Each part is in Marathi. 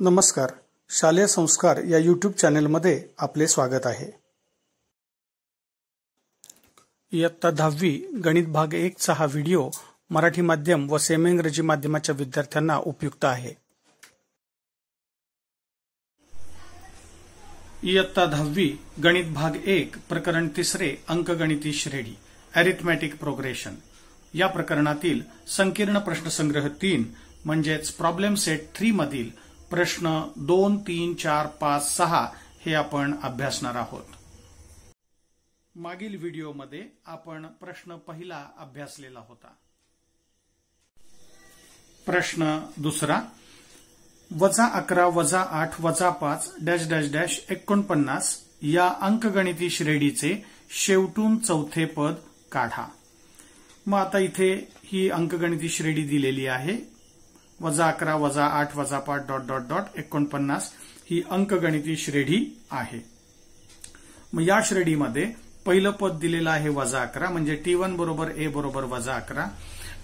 नमस्कार. शालेय संस्कार या यूट्यूब चॅनेलमध्ये आपले स्वागत आहे. इयत्ता 10वी गणित भाग 1 चा हा व्हिडिओ मराठी माध्यम व सेमी इंग्रजी माध्यमाच्या विद्यार्थ्यांना उपयुक्त आहे. इयत्ता 10वी गणित भाग 1 प्रकरण 3 अंकगणिती श्रेणी अरिथमॅटिक प्रोग्रेशन या प्रकरणातील संकीर्ण प्रश्नसंग्रह 3 म्हणजेच प्रॉब्लेम सेट 3 मधील प्रश्न 2, 3, 4, 5, 6 हे आपण अभ्यासणार आहोत. मागील व्हिडिओमध्ये आपण प्रश्न पहिला अभ्यासलेला होता. प्रश्न दुसरा -11 -8 -5 डॅश डॅश डॅश 49 या अंकगणिती श्रेणीचे शेवटून चौथे पद काढा. मग आता इथे ही अंकगणिती श्रेणी दिलेली आहे. -11 -8 -5 डॉट डॉट डॉट 49 ही अंकगणिती श्रेणी आहे. मग या श्रेणीमध्ये पहिलं पद दिलेलं आहे -11 म्हणजे T1 बरोबर A बरोबर -11.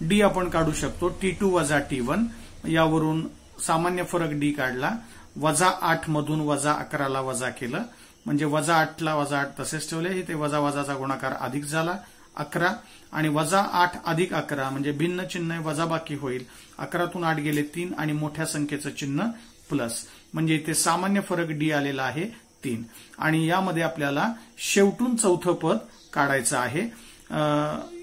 D आपण काढू शकतो T2 वजा T1. यावरून सामान्य फरक D काढला. -8 मधून -11 ला वजा केलं म्हणजे -8 ला -8 तसेच ठेवले. हे ते वजाचा गुणाकार अधिक झाला 11 आणि -8 अधिक 11 म्हणजे भिन्न चिन्ह वजाबाकी होईल. 11तून 8 गेले 3 आणि मोठ्या संख्येचं चिन्ह प्लस म्हणजे इथे सामान्य फरक D आलेला आहे 3 आणि यामध्ये आपल्याला शेवटून चौथं पद काढायचं आहे.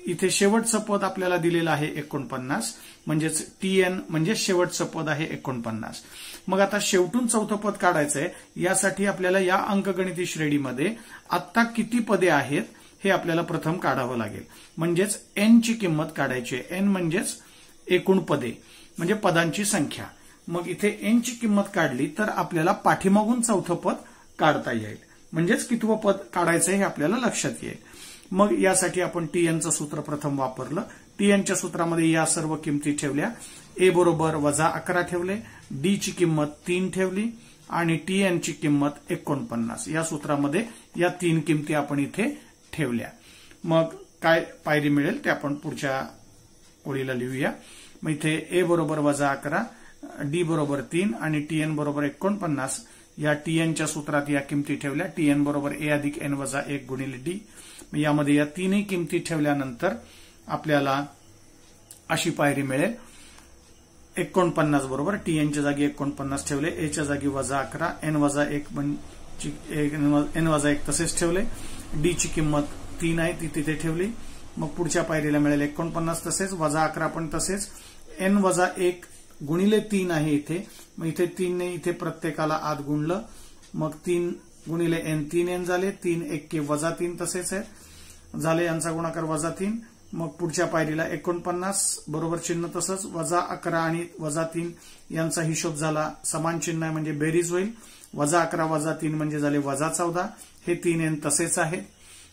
इथे शेवटचं पद आपल्याला दिलेलं आहे 49 म्हणजेच TN म्हणजे शेवटचं पद आहे 49. मग आता शेवटून चौथं पद काढायचंय. यासाठी आपल्याला या अंकगणिती श्रेणीमध्ये आता किती पदे आहेत हे आपल्याला प्रथम काढावं लागेल. म्हणजेच N ची किंमत काढायची आहे. N म्हणजेच एकूण पदे म्हणजे पदांची संख्या. मग इथे N ची किंमत काढली तर आपल्याला पाठीमागून चौथं पद काढता येईल. म्हणजेच कितवं पद काढायचं हे आपल्याला लक्षात येईल. मग यासाठी आपण TN चं सूत्र प्रथम वापरलं. TN च्या सूत्रामध्ये या सर्व किमती ठेवल्या. A बरोबर -11 ठेवले. D ची किंमत 3 ठेवली आणि TN ची किंमत 49. या सूत्रामध्ये या 3 किमती आपण इथे ठेवल्या. मग काय पायरी मिळेल ते आपण पुढच्या ओळीला लिहूया. मग इथे A बरोबर -11, D बरोबर 3 आणि TN बरोबर 49. या TN च्या सूत्रात या किमती ठेवल्या. TN बरोबर A अधिक N वजा 1 गुणिले D. यामध्ये या तीनही किमती ठेवल्यानंतर आपल्याला अशी पायरी मिळेल. 49 बरोबर TN च्या जागी 49 ठेवले. A च्या जागी -11, N वजा 1 तसेच ठेवले. D ची किंमत 3 आहे ती तिथे ठेवली. मग पुढच्या पायरीला मिळेल 49 तसेच -11 पण तसेच. N वजा 1 गुणिले 3 आहे इथे. मग इथे 3 ने इथे प्रत्येकाला आत गुणलं. मग 3 गुणिले N 3N झाले. 3 1 -3 तसेच आहे झाले. यांचा गुणाकार -3. मग पुढच्या पायरीला 49 बरोबर चिन्ह तसंच. -11 आणि -3 यांचा हिशोब झाला समान चिन्ह आहे म्हणजे बेरीज होईल. -11 -3 म्हणजे झाले -14. हे 3N तसेच आहे.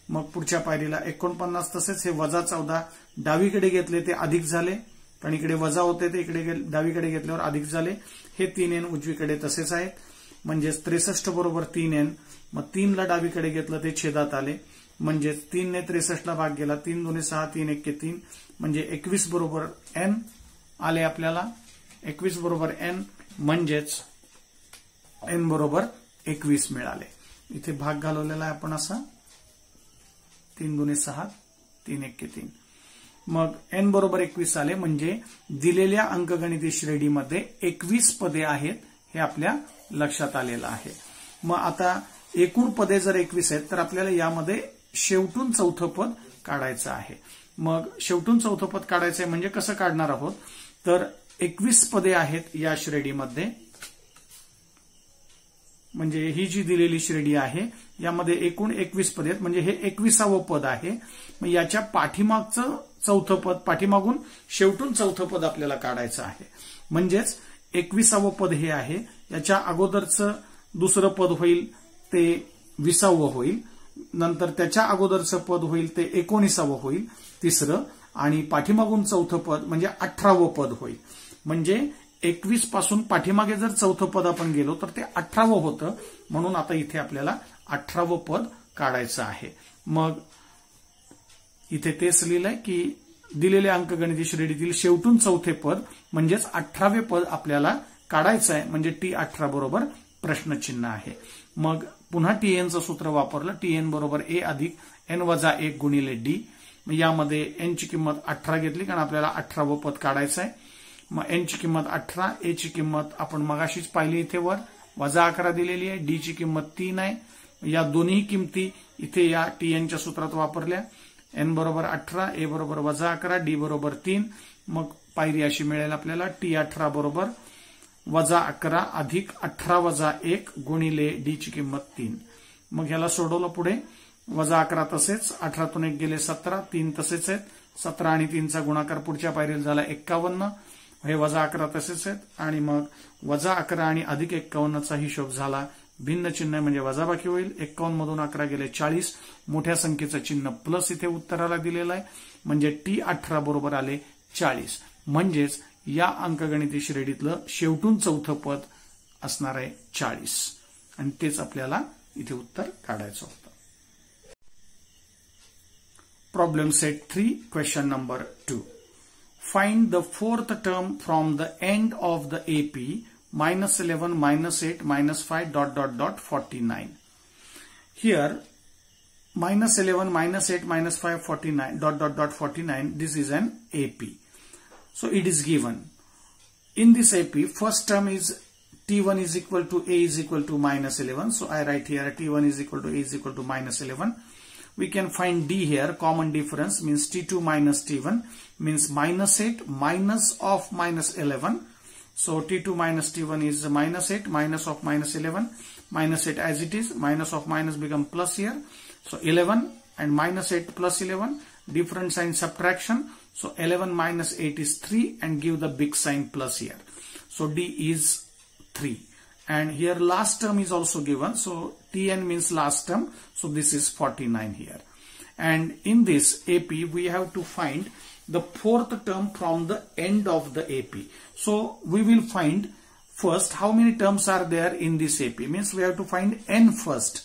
मग पुढच्या पायरीला 49 तसेच. हे -14 डावीकडे घेतले ते अधिक झाले कारण इकडे वजा होते ते इकडे डावीकडे घेतल्यावर अधिक झाले. हे 3N उजवीकडे तसेच आहेत म्हणजेच 63 बरोबर 3N. मग 3 ला डावीकडे घेतलं ते छेदात आले म्हणजेच 3 ने 63 ला भाग गेला. 3 2 6 3 1 3 म्हणजे 21 बरोबर N आले आपल्याला. 21 बरोबर N म्हणजेच N बरोबर 21 मिळाले. इथे भाग घालवलेला आहे आपण असा 3 2 6 3 1 3. मग N बरोबर 21 आले म्हणजे दिलेल्या अंकगणिती श्रेणीमध्ये 21 पदे आहेत हे आपल्या लक्षात आलेलं आहे. मग आता एकूण पदे जर 21 आहेत तर आपल्याला यामध्ये शेवटून चौथं पद काढायचं आहे. मग शेवटून चौथं पद काढायचं आहे म्हणजे कसं काढणार आहोत तर 21 पदे आहेत या श्रेणीमध्ये. म्हणजे ही जी दिलेली श्रेणी आहे यामध्ये एकूण 21 पदे आहेत म्हणजे हे 21वे पद आहे. मग याच्या पाठीमागचं चौथं पद पाठीमागून शेवटून चौथं पद आपल्याला काढायचं आहे. म्हणजेच 21वे पद हे आहे. याच्या अगोदरचं दुसरं पद होईल ते 20वे होईल. नंतर त्याच्या अगोदरचं पद होईल ते 19वे होईल तिसरं आणि पाठीमागून चौथं पद म्हणजे 18वे पद होईल. म्हणजे 21 पासून पाठीमागे जर चौथं पद आपण गेलो तर ते 18वे होतं. म्हणून आता इथे आपल्याला 18वे पद काढायचं आहे. मग इथे तेच लिहिलंय की दिलेल्या अंकगणिती श्रेणीतील शेवटून चौथे पद म्हणजेच 18वे पद आपल्याला काढायचा आहे, म्हणजे T18 बरोबर प्रश्नचिन्ह आहे. मग पुन्हा TNचं सूत्र वापरलं. TN बरोबर A अधिक N वजा 1 गुणिले D. यामध्ये N ची किंमत 18 घेतली, कारण आपल्याला 18वं पद काढायचं आहे. मग N ची किंमत 18, A ची किंमत आपण मगाशीच पाहिली इथे वर वजा 11 दिलेली आहे, D ची किंमत 3 आहे. या दोन्ही किमती इथे या TNच्या सूत्रात वापरल्या. N बरोबर 18, A बरोबर वजा 11, D बरोबर 3. मग पायरी अशी मिळेल आपल्याला T18 बरोबर वजा 11 अधिक 18 वजा 1 गुणिले D ची किंमत 3. मग ह्याला सोडवलं पुढे. वजा 11 तसेच, 18 तून 1 गेले 17, 3 तसेच आहेत. 17 आणि 3चा गुणाकार पुढच्या पायरीला झाला 51. हे वजा 11 तसेच आहेत. आणि मग वजा 11 आणि अधिक 51चा हिशोब झाला भिन्न चिन्ह म्हणजे वजाबाकी होईल. 51 मधून 11 गेले 40. मोठ्या संख्येचं चिन्ह प्लस इथे उत्तराला दिलेलं आहे, म्हणजे T18 बरोबर आले 40. म्हणजेच या अंकगणिती श्रेणीतलं शेवटून चौथं पद असणार आहे 40. आणि तेच आपल्याला इथे उत्तर काढायचं होतं. Problem set 3, question number 2. Find the fourth term from the end of the AP -11, -8, -5, ... 49. Here, -11, -8, -5, 49, ... 49, this is an AP. So it is given. In this AP, first term is T1 is equal to A is equal to -11. So I write here T1 is equal to A is equal to -11. We can find D here, common difference means T2 minus T1 means -8 minus of -11. So T2 minus T1 is -8 minus of -11, -8 as it is, minus of minus become plus here. So 11 and -8 plus 11, different sign subtraction. So 11 minus 8 is 3 and give the big sign plus here. So D is 3. And here last term is also given. So Tn means last term. So this is 49 here. And in this AP, we have to find the fourth term from the end of the AP. So we will find first how many terms are there in this AP. Means we have to find N first.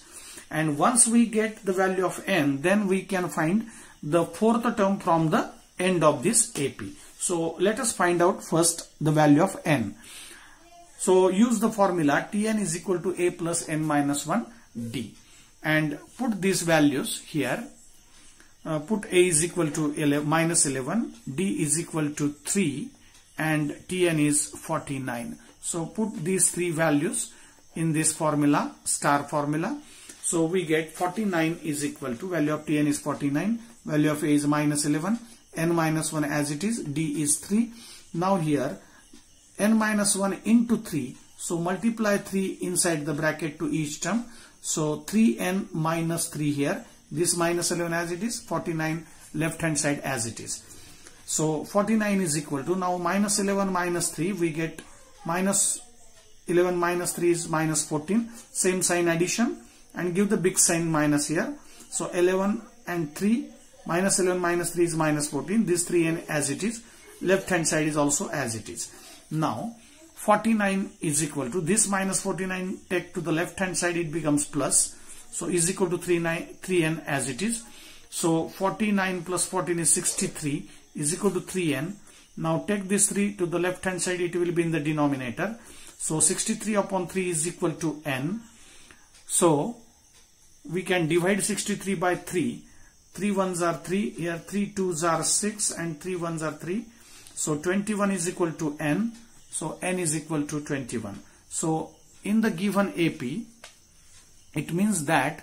And once we get the value of N, then we can find the fourth term from the end of this AP. So let us find out first the value of N. So use the formula Tn is equal to A plus N minus 1 D. And put these values here. Put A is equal to -11, D is equal to 3, and Tn is 49. So put these three values in this formula, star formula. So we get 49 is equal to, value of Tn is 49, value of A is -11, N minus 1 as it is, D is 3. Now here N minus 1 into 3. So multiply 3 inside the bracket to each term. So 3N minus 3 here. This -11 as it is, 49 left hand side as it is. So 49 is equal to, now -11 minus 3, we get -11 minus 3 is -14. Same sign addition and give the big sign minus here. So 11 and 3, -11 minus 3 is -14. This 3N as it is. Left hand side is also as it is. Now 49 is equal to, this -49 take to the left hand side, it becomes plus. So is equal to 3N as it is. So 49 plus 14 is 63 is equal to 3N. Now take this 3 to the left hand side, it will be in the denominator. So 63 upon 3 is equal to N. So we can divide 63 by 3. 3 ones are 3, here 3 twos are 6 and 3 ones are 3. So 21 is equal to N. So N is equal to 21. So in the given AP, it means that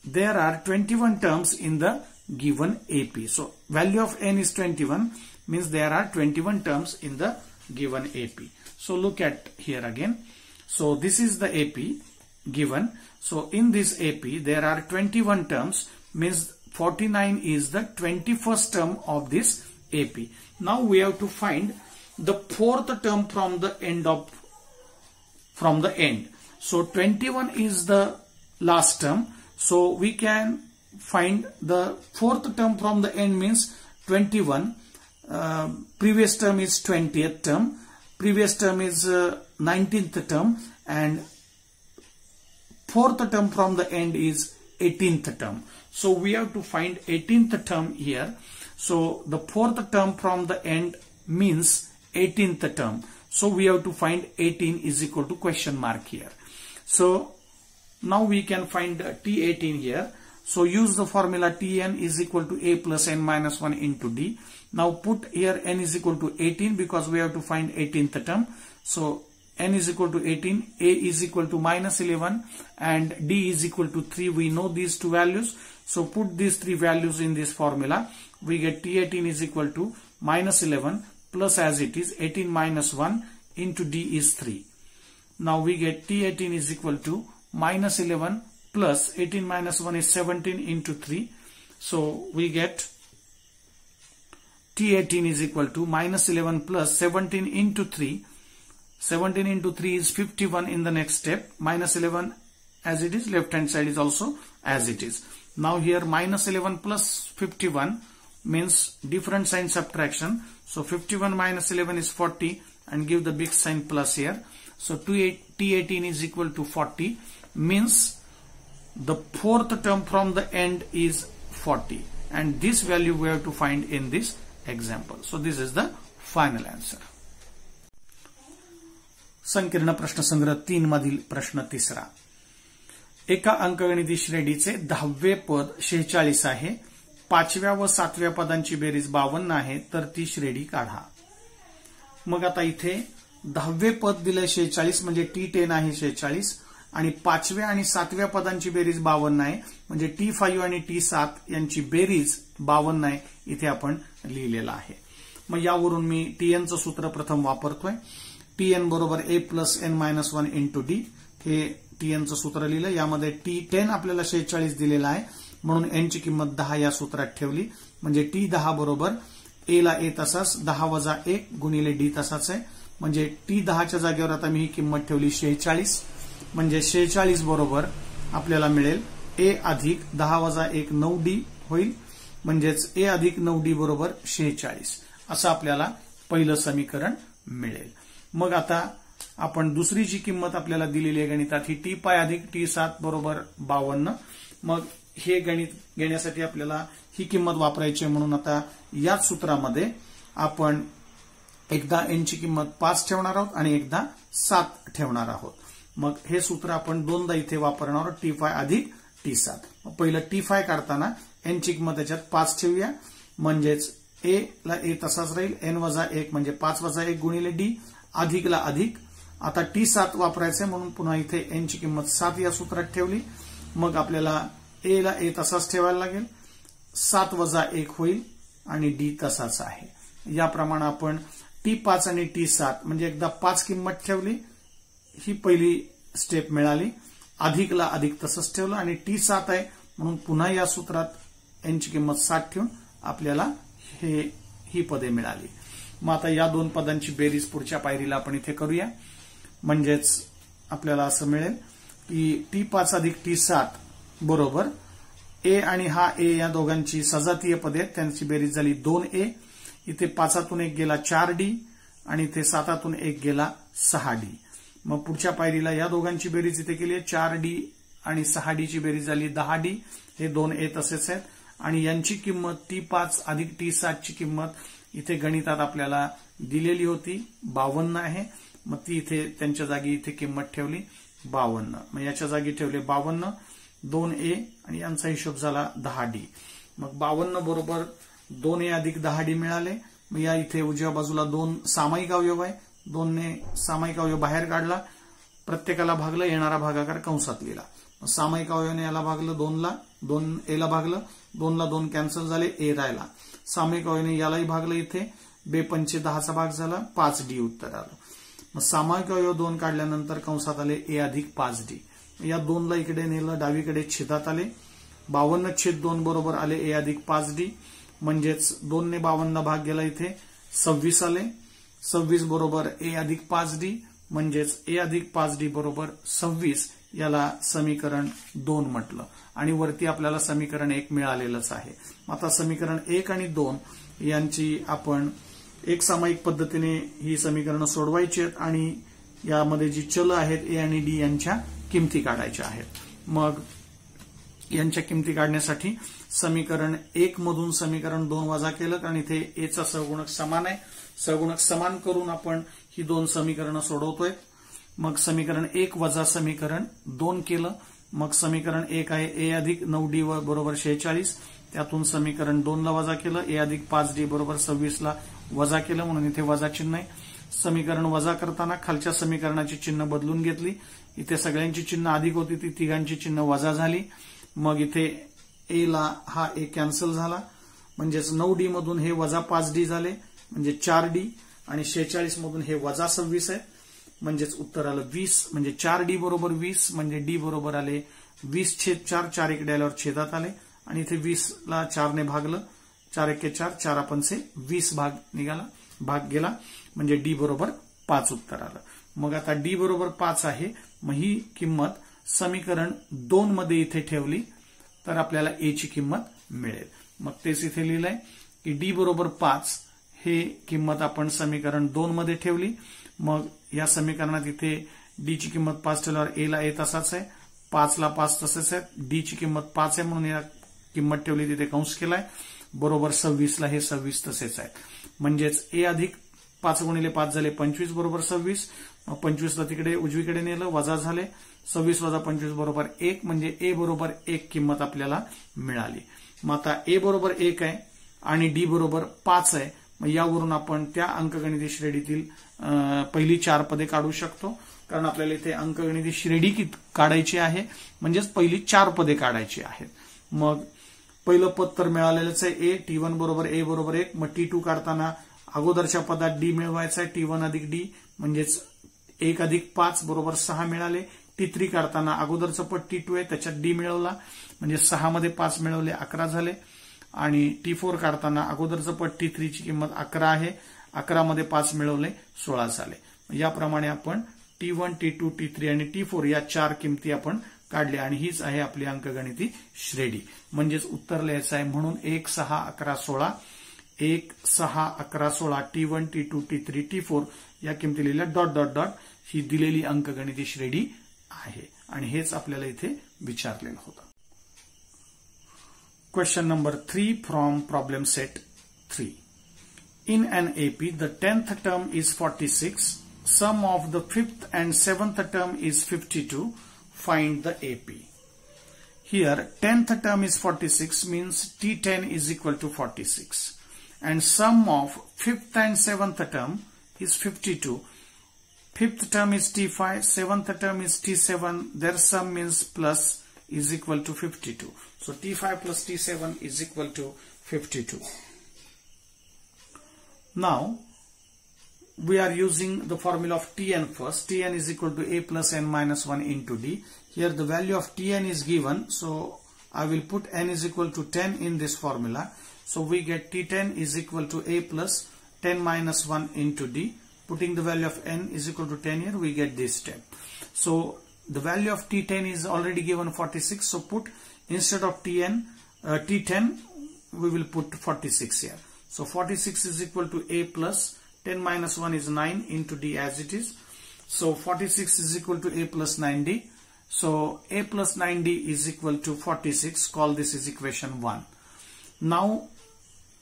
there are 21 terms in the given AP. So value of N is 21, means there are 21 terms in the given AP. So look at here again. So this is the AP given. So in this AP, there are 21 terms, means 49 is the 21st term of this AP. Now we have to find the fourth term from the end. So 21 is the last term. So we can find the fourth term from the end means 21. Previous term is 20th term. Previous term is 19th term. And fourth term from the end is 18th term. So we have to find 18th term here. So the fourth term from the end means 18th term. So we have to find 18 is equal to question mark here. So now we can find T18 here. So use the formula Tn is equal to a plus n minus 1 into d. Now put here n is equal to 18 because we have to find 18th term. So n is equal to 18, a is equal to minus 11 and d is equal to 3. We know these two values. So put these three values in this formula. We get T18 is equal to minus 11 plus as it is 18 minus 1 into d is 3. Now we get T18 is equal to minus 11 plus 18 minus 1 is 17 into 3. So we get T18 is equal to minus 11 plus 17 into 3. 17 into 3 is 51 in the next step. Minus 11 as it is, left hand side is also as it is. Now here minus 11 plus 51 means different sign subtraction. So 51 minus 11 is 40 and give the big sign plus here. So T18 is equal to 40 means the fourth term from the end is 40 and this value we have to find in this example. So this is the final answer. संकीर्ण प्रश्नसंग्रह 3 मधील प्रश्न तिसरा. एका अंकगणिती श्रेणीचे 10वे पद 46 आहे. 5व्या व 7व्या पदांची बेरीज 52 आहे तर ती श्रेणी काढा. मग आता इथे 10वे पद दिले 46 म्हणजे T10 आहे 46 आणि 5व्या आणि 7व्या पदांची बेरीज 52 आहे म्हणजे T5 आणि T7 यांची बेरीज 52 आहे इथे आपण लिहिलेलं आहे. मग यावरून मी Tn चं सूत्र प्रथम वापरतोय. Tn बरोबर a plus n minus 1 into D हे Tn चं सूत्र लिहिलं. यामध्ये T10 आपल्याला 46 दिलेला आहे म्हणून n ची किंमत 10 या सूत्रात ठेवली म्हणजे T10 बरोबर a ला a तसाच 10 वजा 1 गुणिले d तसाच आहे म्हणजे T10 च्या जागेवर आता मी ही किंमत ठेवली 46 म्हणजे 46 बरोबर आपल्याला मिळेल a अधिक 10 वजा 1 9d होईल म्हणजेच a अधिक 9d बरोबर 46 असं आपल्याला पहिलं समीकरण मिळेल. मग आता आपण दुसरी जी किंमत आपल्याला दिलेली आहे गणितात ही T5 अधिक T7 बरोबर 52. मग हे गणित घेण्यासाठी आपल्याला ही किंमत वापरायची म्हणून आता याच सूत्रामध्ये आपण एकदा n ची किंमत 5 ठेवणार आहोत आणि एकदा 7 ठेवणार आहोत. मग हे सूत्र आपण दोनदा इथे वापरणार आहोत T5 अधिक T7. पहिलं T5 काढताना n ची किंमत त्याच्यात 5 ठेवूया म्हणजेच a ला a तसाच राहील n वजा 1 म्हणजे 5 वजा 1 गुणिले d अधिकला अधिक. आता T7 वापरायचे म्हणून पुन्हा इथे n ची किंमत 7 या सूत्रात ठेवली. मग आपल्याला a ला a तसाच ठेवायला लागेल 7 वजा 1 होईल आणि d तसाच आहे. याप्रमाणे आपण T5 आणि T7 म्हणजे एकदा 5 किंमत ठेवली ही पहिली स्टेप मिळाली. अधिकला अधिक तसंच ठेवलं आणि T7 आहे म्हणून पुन्हा या सूत्रात n ची किंमत 7 ठेवून आपल्याला ही पदे मिळाली. मग आता या दोन पदांची बेरीज पुढच्या पायरीला आपण इथे करूया म्हणजेच आपल्याला असं मिळेल की T5 अधिक T7 बरोबर a आणि हा a या दोघांची सजातीय पदे आहेत त्यांची बेरीज झाली 2a. इथे 5तून 1 गेला 4d आणि इथे 7तून 1 गेला 6d. मग पुढच्या पायरीला या दोघांची बेरीज इथे केली आहे 4d आणि 6d ची बेरीज झाली 10d. हे 2a तसेच आहेत आणि यांची किंमत T5 अधिक T7 ची किंमत इथे गणितात आपल्याला दिलेली होती 52 आहे. मग ती इथे त्यांच्या जागी इथे किंमत ठेवली 52. मग याच्या जागी ठेवले 52 2a आणि यांचा हिशोब झाला 10d. मग 52 बरोबर 2a अधिक 10d मिळाले. मग या इथे उजव्या बाजूला 2 सामायिक अवयव आहे. 2 ने सामायिक अवयव बाहेर काढला प्रत्येकाला भागलं येणारा भागाकार कंसात लिहिला. सामायिक अवयवाने याला भागलं 2 ला 2 a ला भागलं 2 ला 2 कॅन्सल झाले a राहिला. सामायिक अवयवाने यालाही भागलं इथे 2 पंचे 10 चा भाग झाला 5d उत्तर आलं. मग सामायिक अवयव 2 काढल्यानंतर कंसात आले a अधिक 5d. या 2 ला इकडे नेलं डावीकडे छेदात आले 52/2 बरोबर आले a अधिक 5d म्हणजेच 2 ने 52 भाग गेला इथे 26 आले. 26 बरोबर a अधिक 5d म्हणजेच a अधिक 5d बरोबर 26 याला समीकरण 2 म्हटलं आणि वरती आपल्याला समीकरण 1 मिळालेलंच आहे. आता समीकरण 1 आणि 2 यांची आपण एक सामायिक पद्धतीने ही समीकरणं सोडवायची आहेत आणि यामध्ये जी चल आहेत a आणि d यांच्या किमती काढायच्या आहेत. मग यांच्या किमती काढण्यासाठी समीकरण 1 मधून समीकरण 2 वजा केलं कारण इथे a चा सहगुणक समान आहे. सहगुणक समान करून आपण ही दोन समीकरणं सोडवतोय. मग समीकरण 1 वजा समीकरण 2 केलं. मग समीकरण 1 आहे ए अधिक 9d बरोबर 46. त्यातून समीकरण 2 ला वजा केलं. ए अधिक 5d बरोबर 26 ला वजा केलं म्हणून इथे वजा चिन्ह आहे. समीकरण वजा करताना खालच्या समीकरणाची चिन्ह बदलून घेतली. इथे सगळ्यांची चिन्ह अधिक होती ती तिघांची चिन्ह वजा झाली. मग इथे ए ला हा ए कॅन्सल झाला म्हणजेच 9d मधून हे वजा 5d झाले म्हणजे 4d आणि 46 मधून हे वजा 26 आहे म्हणजेच उत्तर आलं 20 म्हणजे 4d बरोबर 20 म्हणजे डी बरोबर आले 20/4. 4 इकडे आल्यावर छेदात आले आणि इथे 20 ला 4 ने भागलं. 4 एके 4 4 पंचे 20 भाग गेला म्हणजे डी बरोबर 5 उत्तर आलं. मग आता डी बरोबर 5 आहे. मग ही किंमत समीकरण 2 मध्ये इथे ठेवली तर आपल्याला ए ची किंमत मिळेल. मग तेच इथे लिहिलंय की डी बरोबर 5 हे किंमत आपण समीकरण 2 मध्ये ठेवली. मग या समीकरणात इथे डी ची किंमत 5 ठेवल्यावर ए ला ए तसाच आहे 5 ला 5 तसेच आहे. डी ची किंमत 5 आहे म्हणून या किंमत ठेवली तिथे कंस केलाय बरोबर 26 ला हे 26 तसेच आहे. म्हणजेच ए अधिक 5 गुणिले 5 झाले 25 बरोबर 26. 25 ला तिकडे उजवीकडे नेलं वजा झाले 26 वजा 25 बरोबर 1 म्हणजे ए बरोबर 1 किंमत आपल्याला मिळाली. मग आता ए बरोबर 1 आहे आणि डी बरोबर 5 आहे. मग यावरून आपण त्या अंकगणिती श्रेणीतील पहिली 4 पदे काढू शकतो कारण आपल्याला इथे अंकगणिती श्रेणी काढायची आहे म्हणजेच पहिली 4 पदे काढायची आहेत. मग पहिलं पद तर मिळालेलंच आहे ए. T1 बरोबर ए बरोबर 1. मग T2 काढताना अगोदरच्या पदात डी मिळवायचा आहे T1 अधिक डी म्हणजेच 1 अधिक 5 बरोबर 6 मिळाले. T3 काढताना अगोदरचं पद T2 आहे त्याच्यात डी मिळवला म्हणजे 6 मध्ये 5 मिळवले 11 झाले. आणि T4 काढताना अगोदरचं पद T3 ची किंमत 11 आहे 11 मध्ये 5 मिळवले 16 झाले. याप्रमाणे आपण T1 T2 T3 आणि T4 या 4 किमती आपण काढल्या आणि हीच आहे आपली अंकगणिती श्रेणी. म्हणजेच उत्तर लिहायचं आहे म्हणून 1 6 11 16 1 6 11 16 T1 T2 T3 T4 या किमती लिहिल्या डॉट डॉट डॉट ही दिलेली अंकगणिती श्रेणी आहे आणि हेच आपल्याला इथे विचारलेलं होतं. Question number 3 from problem set 3. In an AP, the 10th term is 46. Sum of the 5th and 7th term is 52. Find the AP. Here, 10th term is 46 means T10 is equal to 46. And sum of 5th and 7th term is 52. 5th term is T5, 7th term is T7. Their sum means plus is equal to 52. So T5 plus T7 is equal to 52. Now we are using the formula of Tn first. Tn is equal to a plus n minus 1 into d. Here the value of Tn is given, so I will put n is equal to 10 in this formula. So we get T10 is equal to a plus 10 minus 1 into d. Putting the value of n is equal to 10 here, we get this step. So the value of T10 is already given 46. So put instead of T10 we will put 46 here. So 46 is equal to a plus 10 minus 1 is 9 into d as it is. So 46 is equal to a plus 9d. So a plus 9d is equal to 46. Call this is equation 1. Now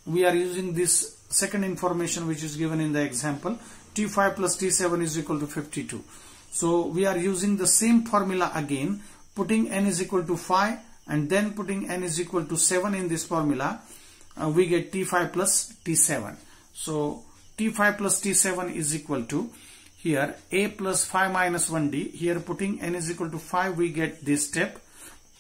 we are using this second information which is given in the example. T5 plus T7 is equal to 52. So we are using the same formula again, putting n is equal to 5 and then putting n is equal to 7 in this formula. We get T5 plus T7. So T5 plus T7 is equal to here a plus 5 minus 1d. Here putting n is equal to 5 we get this step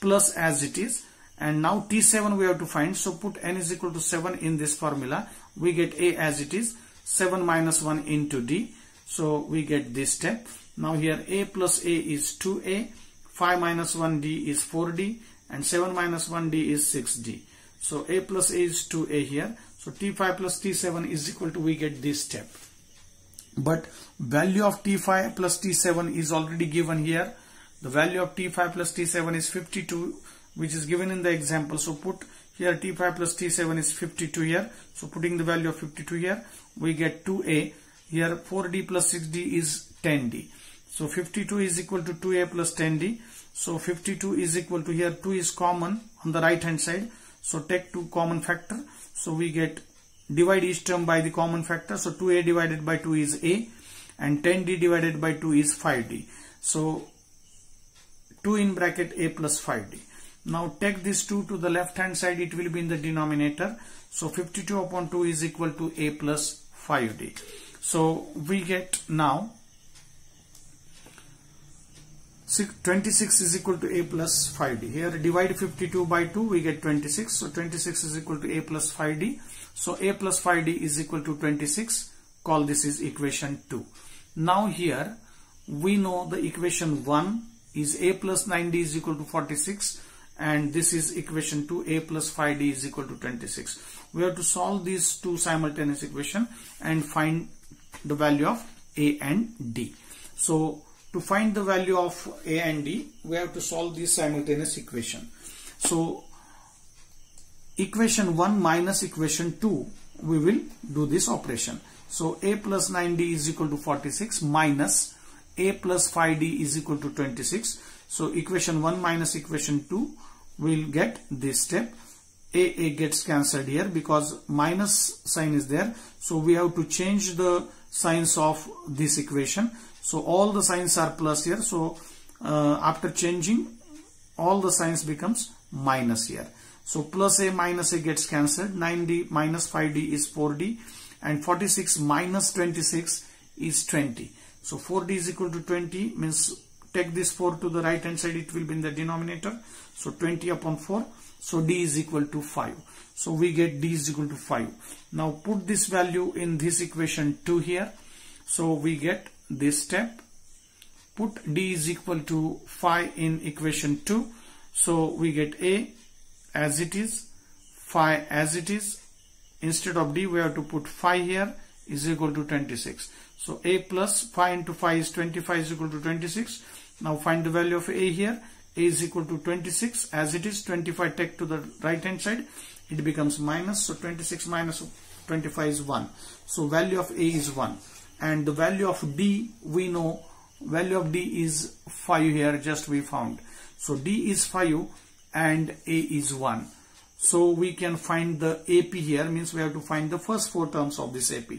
plus as it is. And now T7 we have to find. So put n is equal to 7 in this formula. We get a as it is 7 minus 1 into d. So we get this step. Now here a plus a is 2a, 5 minus 1d is 4d and 7 minus 1d is 6d. So a plus a is 2a here. So T5 plus T7 is equal to we get this step. But value of T5 plus T7 is already given here. The value of T5 plus T7 is 52 which is given in the example. So put here T5 plus T7 is 52 here. So putting the value of 52 here we get 2a. Here 4d plus 6d is 10d. So 52 is equal to 2a plus 10d. So 52 is equal to here 2 is common on the right hand side. So take 2 common factor. So we get divide each term by the common factor. So 2a divided by 2 is a and 10d divided by 2 is 5d. So 2 in bracket a plus 5d. Now take this 2 to the left hand side, it will be in the denominator. So 52 upon 2 is equal to a plus 5d. So we get now 26 is equal to a plus 5d. Here divide 52 by 2, we get 26. So 26 is equal to a plus 5d. So a plus 5d is equal to 26. Call this is equation 2. Now here we know the equation 1 is a plus 9d is equal to 46, and this is equation 2, a plus 5d is equal to 26. We have to solve these two simultaneous equations and find the value of a and d. So to find the value of a and d, we have to solve this simultaneous equation. So equation 1 minus equation 2, we will do this operation. So a plus 9d is equal to 46 minus a plus 5d is equal to 26. So equation 1 minus equation 2 will get this step. A gets cancelled here because minus sign is there. So we have to change the signs of this equation. So all the signs are plus here. So after changing, all the signs becomes minus here. So plus a minus a gets cancelled. 9d minus 5d is 4d, and 46 minus 26 is 20. So 4d is equal to 20, means take this 4 to the right hand side, it will be in the denominator. So 20 upon 4. So d is equal to 5. So we get d is equal to 5. Now put this value in this equation 2 here. So we get this step. Put d is equal to 5 in equation 2. So we get a as it is, 5 as it is. Instead of d, we have to put 5 here is equal to 26. So a plus 5 into 5 is 25 is equal to 26. Now find the value of a here. A is equal to 26 as it is. 25 take to the right hand side, it becomes minus. So 26 minus 25 is 1. So value of a is 1. And the value of d, we know value of d is 5 here, just we found. So d is 5 and a is 1. So we can find the AP here, means we have to find the first 4 terms of this AP.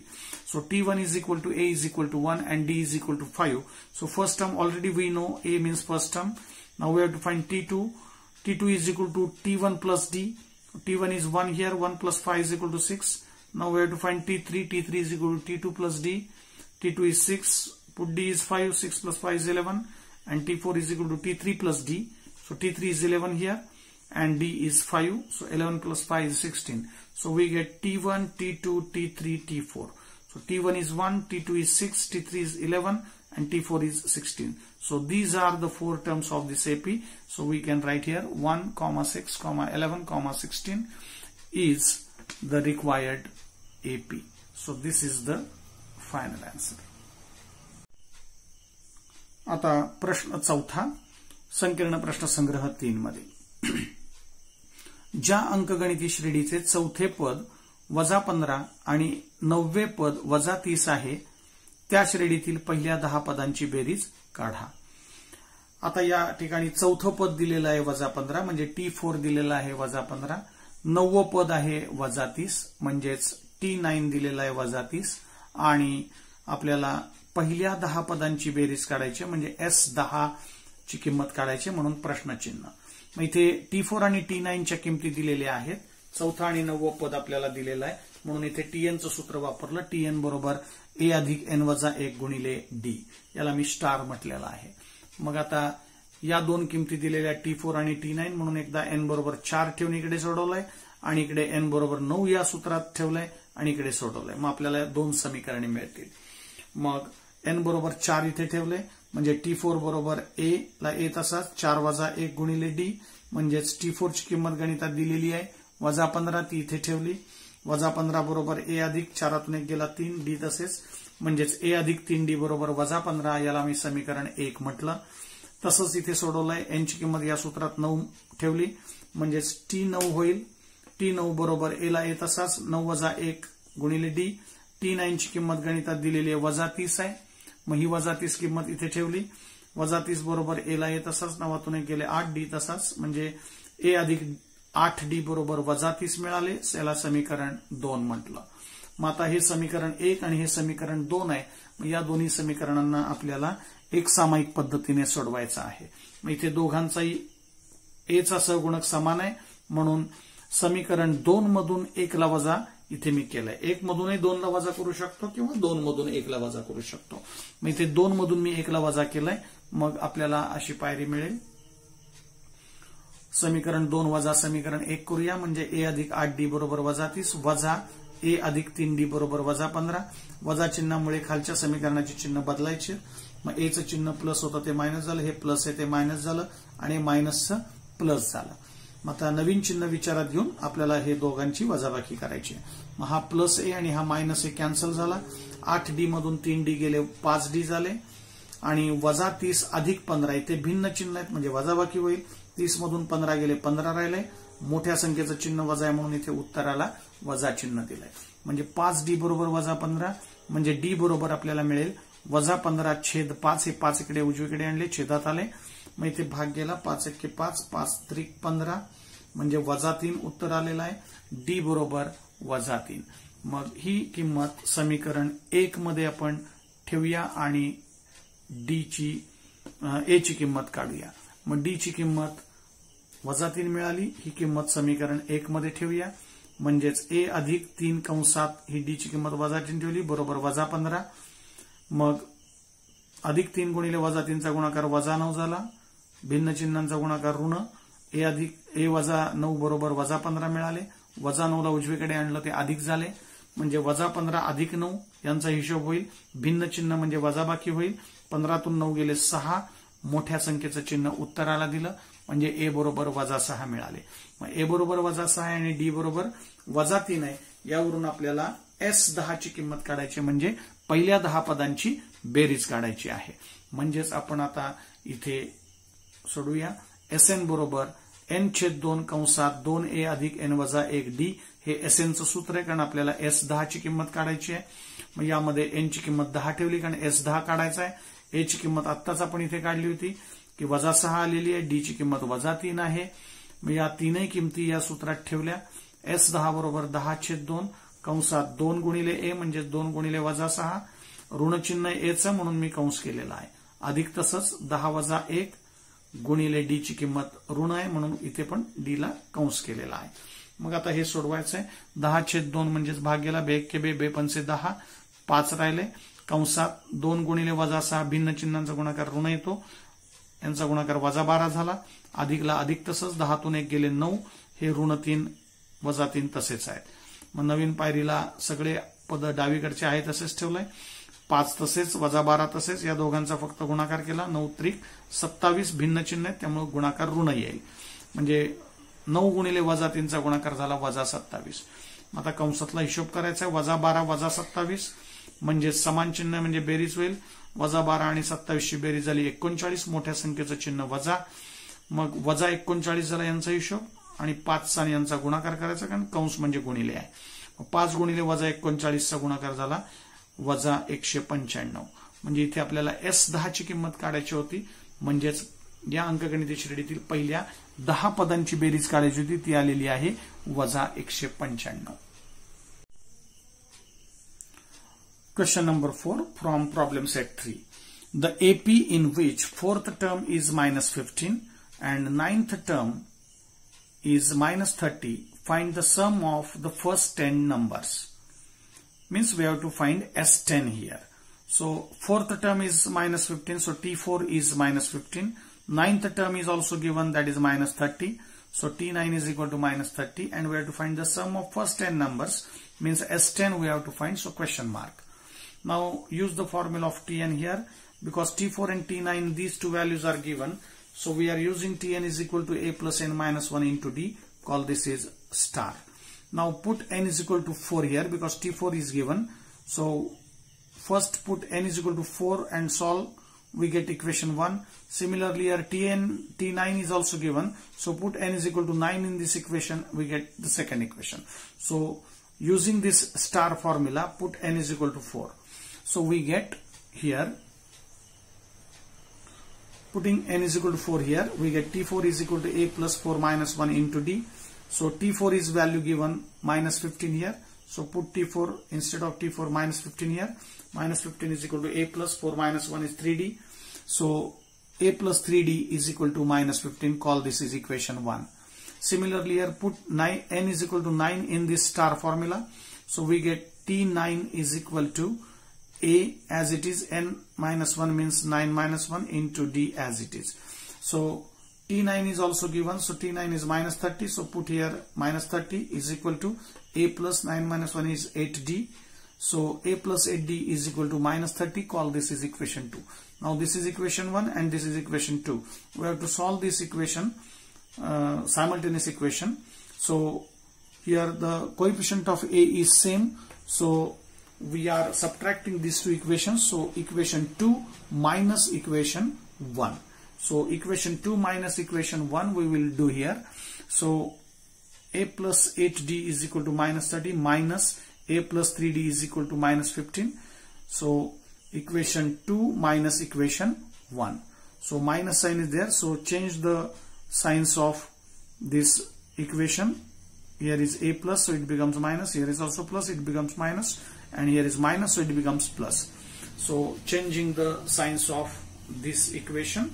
So T1 is equal to A is equal to 1 and D is equal to 5. So first term already we know, A means first term. Now we have to find T2. T2 is equal to T1 plus D. T1 is 1 here, 1 plus 5 is equal to 6. Now we have to find T3. T3 is equal to T2 plus D. T2 is 6. Put D is 5. 6 plus 5 is 11. And T4 is equal to T3 plus D. So T3 is 11 here. And D is 5. So 11 plus 5 is 16. So we get T1, T2, T3, T4. So T1 is 1, T2 is 6, T3 is 11, and T4 is 16. So these are the 4 terms of this AP. So we can write here 1, 6, 11, 16 is the required AP. So this is the final answer. आता प्रश्न चौथा, संकीर्ण प्रश्न संग्रह 3 मध्ये ज्या अंकगणिती श्रेणीचे चौथे पद -15 आणि 9वे पद -30 आहे, त्या श्रेणीतील पहिल्या 10 पदांची बेरीज काढा. आता या ठिकाणी चौथं पद दिलेलं आहे -15, म्हणजे T4 दिलेला आहे -15. 9वं पद आहे -30, म्हणजेच T9 दिलेला आहे -30. आणि आपल्याला पहिल्या 10 पदांची बेरीज काढायची, म्हणजे S10 ची किंमत काढायची, म्हणून प्रश्नचिन्ह. मग इथे T4 आणि T9 च्या किमती दिलेल्या आहेत. चौथा आणि 9वं पद आपल्याला दिलेलं आहे, म्हणून इथे TN चं सूत्र वापरलं. TN बरोबर A अधिक N वजा 1 गुणिले D. याला मी स्टार म्हटलेला आहे. मग आता या दोन किमती दिलेल्या T4 आणि T9, म्हणून एकदा N बरोबर 4 ठेवून इकडे सोडवलंय आणि इकडे N बरोबर 9 या सूत्रात ठेवलंय आणि इकडे सोडवलंय. मग आपल्याला 2 समीकरणे मिळतील. मग N बरोबर 4 इथे ठेवले, म्हणजे T4 बरोबर A ला A तसाच 4 वजा 1 गुणिले D, म्हणजेच T4 ची किंमत गणितात दिलेली आहे. -15 ती इथे ठेवली. -15 बरोबर A अधिक 4 1 गेला 3, D तसेच, म्हणजेच A अधिक 3D बरोबर -15. याला मी समीकरण 1 म्हटलं. तसंच इथे सोडवलंय. N ची किंमत या सूत्रात 9 ठेवली, म्हणजेच T9 होईल. T9 बरोबर A ला A तसाच 9 वजा 1 गुणिले D. T9 ची किंमत गणितात दिलेली आहे -30 आहे. मग ही -30 किंमत इथे ठेवली. -30 बरोबर A ला A तसाच, 9 1 गेले 8, D तसाच, म्हणजे A अधिक 8D बरोबर -30 मिळाले. याला समीकरण 2 म्हटलं. मग आता हे समीकरण 1 आणि हे समीकरण 2 आहे. या दोन्ही समीकरणांना आपल्याला एक सामायिक पद्धतीने सोडवायचं आहे. मग इथे दोघांचाही एचा सहगुणक समान आहे म्हणून समीकरण 2 मधून 1 ला वजा इथे मी केलंय. 1 मधूनही 2 ला वजा करू शकतो किंवा 2 मधून 1 ला वजा करू शकतो. मग इथे 2 मधून मी 1 ला वजा केलंय. मग आपल्याला अशी पायरी मिळेल. समीकरण 2 वजा समीकरण 1 करूया म्हणजे a अधिक 8d बरोबर वजा 30 वजा a अधिक 3d बरोबर वजा 15. वजा चिन्हामुळे खालच्या समीकरणाचे चिन्ह बदलायचे. मग a चं चिन्ह प्लस होतं ते मायनस झालं, हे प्लस आहे ते मायनस झालं आणि मायनसचं प्लस झालं. मग आता नवीन चिन्ह विचारात घेऊन आपल्याला हे दोघांची वजाबाकी करायची. मग हा प्लस ए आणि हा मायनस ए कॅन्सल झाला. 8d मधून 3d गेले 5d झाले आणि वजा 30 अधिक 15 इथे भिन्न चिन्ह आहेत म्हणजे वजाबाकी होईल. 30 मधून 15 गेले 15 राहिले. मोठ्या संख्येचं चिन्ह वजा आहे म्हणून इथे उत्तराला वजा चिन्ह दिलंय. म्हणजे 5d बरोबर वजा 15 म्हणजे d बरोबर आपल्याला मिळेल वजा 15 छेद 5. हे 5 इकडे उजवीकडे आणले छेदात आले. मग इथे भाग गेला 5 1 5 5 3 15 म्हणजे वजा 3 उत्तर आलेलं आहे. डी बरोबर वजा 3. मग ही किंमत समीकरण 1 मध्ये आपण ठेवूया आणि ए ची किंमत काढूया. मग डी ची किंमत वजा 3 मिळाली. ही किंमत समीकरण 1 मध्ये ठेवूया म्हणजेच a अधिक 3 कंसात ही डी ची किंमत वजा 3 ठेवली बरोबर वजा 15. मग अधिक 3 गुणिले वजा 3 चा गुणाकार वजा 9 झाला. भिन्न चिन्हांचा गुणाकार ऋण ए वजा 9 बरोबर वजा 15 मिळाले. वजा 9 ला उजवीकडे आणलं ते अधिक झाले म्हणजे वजा 15 अधिक 9 यांचा हिशोब होईल. भिन्न चिन्ह म्हणजे वजाबाकी होईल. 15 तून 9 गेले 6. मोठ्या संख्येचं चिन्ह उत्तराला दिलं म्हणजे ए बरोबर वजा 6 मिळाले. मग ए बरोबर वजा 6 आहे आणि डी बरोबर वजा 3 आहे. यावरून आपल्याला S10 ची किंमत काढायची म्हणजे पहिल्या 10 पदांची बेरीज काढायची आहे. म्हणजेच आपण आता इथे सोडूया. SN बरोबर n/2 कंसात 2a अधिक n वजा 1d हे SN चं सूत्र आहे कारण आपल्याला S10 ची किंमत काढायची आहे. मग यामध्ये n ची किंमत 10 ठेवली कारण S10 काढायचा आहे. a ची किंमत आत्ताच आपण इथे काढली होती की वजा 6 आलेली आहे. d ची किंमत वजा 3 आहे. मग या तीनही किमती या सूत्रात ठेवल्या. S10 बरोबर 10/2 कंसात 2 गुणिले a म्हणजे 2 गुणिले वजा 6 ऋण चिन्ह a चं म्हणून मी कंस केलेला आहे. अधिक तसंच 10 वजा 1 गुणिले डी ची किंमत ऋण आहे म्हणून इथे पण डी ला कंस केलेला आहे. मग आता हे सोडवायचं आहे. 10/2 म्हणजेच भाग गेला. 2 10 5 राहिले. कंसात 2 गुणिले वजा 6 भिन्न चिन्हांचा गुणाकार ऋण येतो. यांचा गुणाकार वजा 12 झाला. अधिकला अधिक तसंच 10 तून 1 गेले 9. हे ऋण 3 वजा 3 तसेच आहेत. मग नवीन पायरीला सगळे पद डावीकडचे आहे तसेच ठेवलंय. 5 तसेच वजा 12 तसेच. या दोघांचा फक्त गुणाकार केला. 9 त्रिक 27 भिन्न चिन्ह आहेत त्यामुळे गुणाकार ऋण येईल. म्हणजे 9 गुणिले वजा 3 चा गुणाकार झाला वजा 27. आता कंसातला हिशोब करायचा आहे. वजा 12 वजा 27 म्हणजे समान चिन्ह म्हणजे बेरीज होईल. वजा 12 आणि 27 ची बेरीज झाली 39. मोठ्या संख्येचं चिन्ह वजा. मग वजा 39 झाला यांचा हिशोब आणि 5 चा यांचा गुणाकार करायचा कारण कंस म्हणजे गुणिले आहे. 5 गुणिले वजा 39 चा गुणाकार झाला वजा 195. म्हणजे इथे आपल्याला S10 ची किंमत काढायची होती. म्हणजेच या अंकगणित श्रेणीतील पहिल्या 10 पदांची बेरीज काढायची होती ती आलेली आहे वजा 195. Question number 4 from problem set 3. The AP in which 4th term is minus 15 and 9th term is minus 30. Find the sum of the first 10 numbers. Means we have to find S10 here. So 4th term is minus 15. So T4 is minus 15. 9th term is also given that is minus 30. So T9 is equal to minus 30 and we have to find the sum of first 10 numbers. Means S10 we have to find. So question mark. Now use the formula of Tn here because T4 and T9 these two values are given. So we are using Tn is equal to a plus n minus 1 into d. Call this is star. Now put n is equal to 4 here because T4 is given. So first put n is equal to 4 and solve. We get equation 1. Similarly here T9 is also given. So put n is equal to 9 in this equation. We get the second equation. So using this star formula put n is equal to 4. So we get here putting n is equal to 4 here we get T4 is equal to a plus 4 minus 1 into d. So T4 is value given minus 15 here. So put T4 instead of T4 minus 15 here. Minus 15 is equal to A plus 4 minus 1 is 3D. So A plus 3D is equal to minus 15. Call this is equation 1. Similarly here put n is equal to 9 in this star formula. So we get T9 is equal to A as it is, n minus 1 means 9 minus 1 into D as it is. So T9 is also given, so T9 is minus 30, so put here minus 30 is equal to A plus 9 minus 1 is 8D. So A plus 8D is equal to minus 30, call this is equation 2. Now this is equation 1 and this is equation 2. We have to solve this equation, simultaneous equation. So here the coefficient of A is same, so we are subtracting these two equations. So equation 2 minus equation 1. So equation 2 minus equation 1 we will do here. So A plus 8D is equal to minus 30 minus A plus 3D is equal to minus 15. So equation 2 minus equation 1. So minus sign is there. So change the signs of this equation. Here is A plus, so it becomes minus. Here is also plus, it becomes minus. And here is minus, so it becomes plus. So changing the signs of this equation.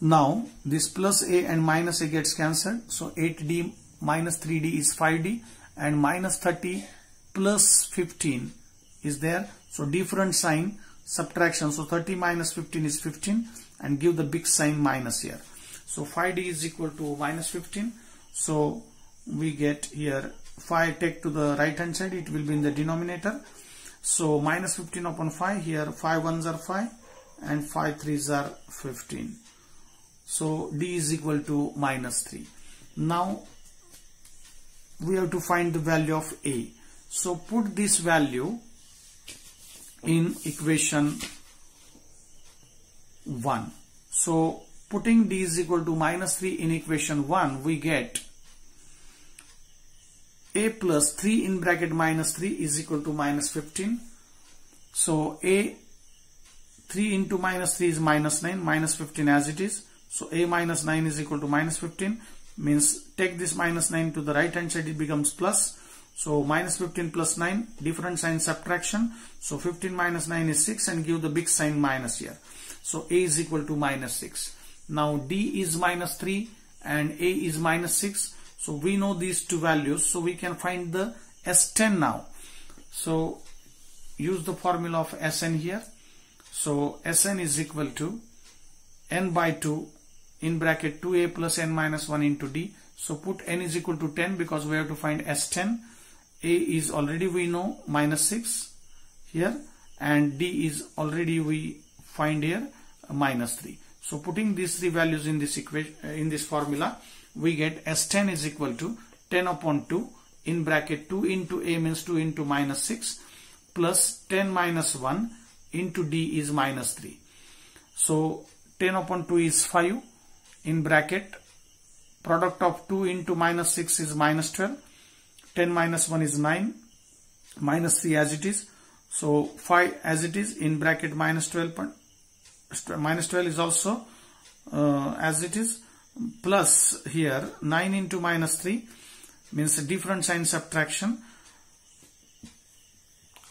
Now this plus A and minus A gets cancelled. So 8D minus 3D is 5D and minus 30 plus 15 is there. So different sign, subtraction. So 30 minus 15 is 15 and give the big sign minus here. So 5D is equal to minus 15. So we get here 5 take to the right hand side, it will be in the denominator. So minus 15 upon 5, here 5 1s are 5 and 5 3s are 15. So D is equal to minus 3. Now we have to find the value of A. So put this value in equation 1. So putting D is equal to minus 3 in equation 1, we get A plus 3 in bracket minus 3 is equal to minus 15. So A 3 into minus 3 is minus 9, minus 15 as it is. So A minus 9 is equal to minus 15, means take this minus 9 to the right hand side, it becomes plus. So minus 15 plus 9, different sign subtraction. So 15 minus 9 is 6 and give the big sign minus here. So A is equal to minus 6. Now D is minus 3 and A is minus 6. So we know these two values, so we can find the S10 now. So use the formula of Sn here. So Sn is equal to n by 2 in bracket 2A plus n minus 1 into D. So put n is equal to 10 because we have to find S10. A is already we know minus 6 here and D is already we find here minus 3. So putting these three values in this equation, in this formula, we get S10 is equal to 10 upon 2 in bracket 2 into A means 2 into minus 6 plus 10 minus 1 into D is minus 3. So 10 upon 2 is 5 in bracket product of 2 into minus 6 is minus 12. 10 minus 1 is 9 minus 3 as it is. So 5 as it is in bracket minus 12 is also as it is, plus here 9 into minus 3 means a different sign subtraction.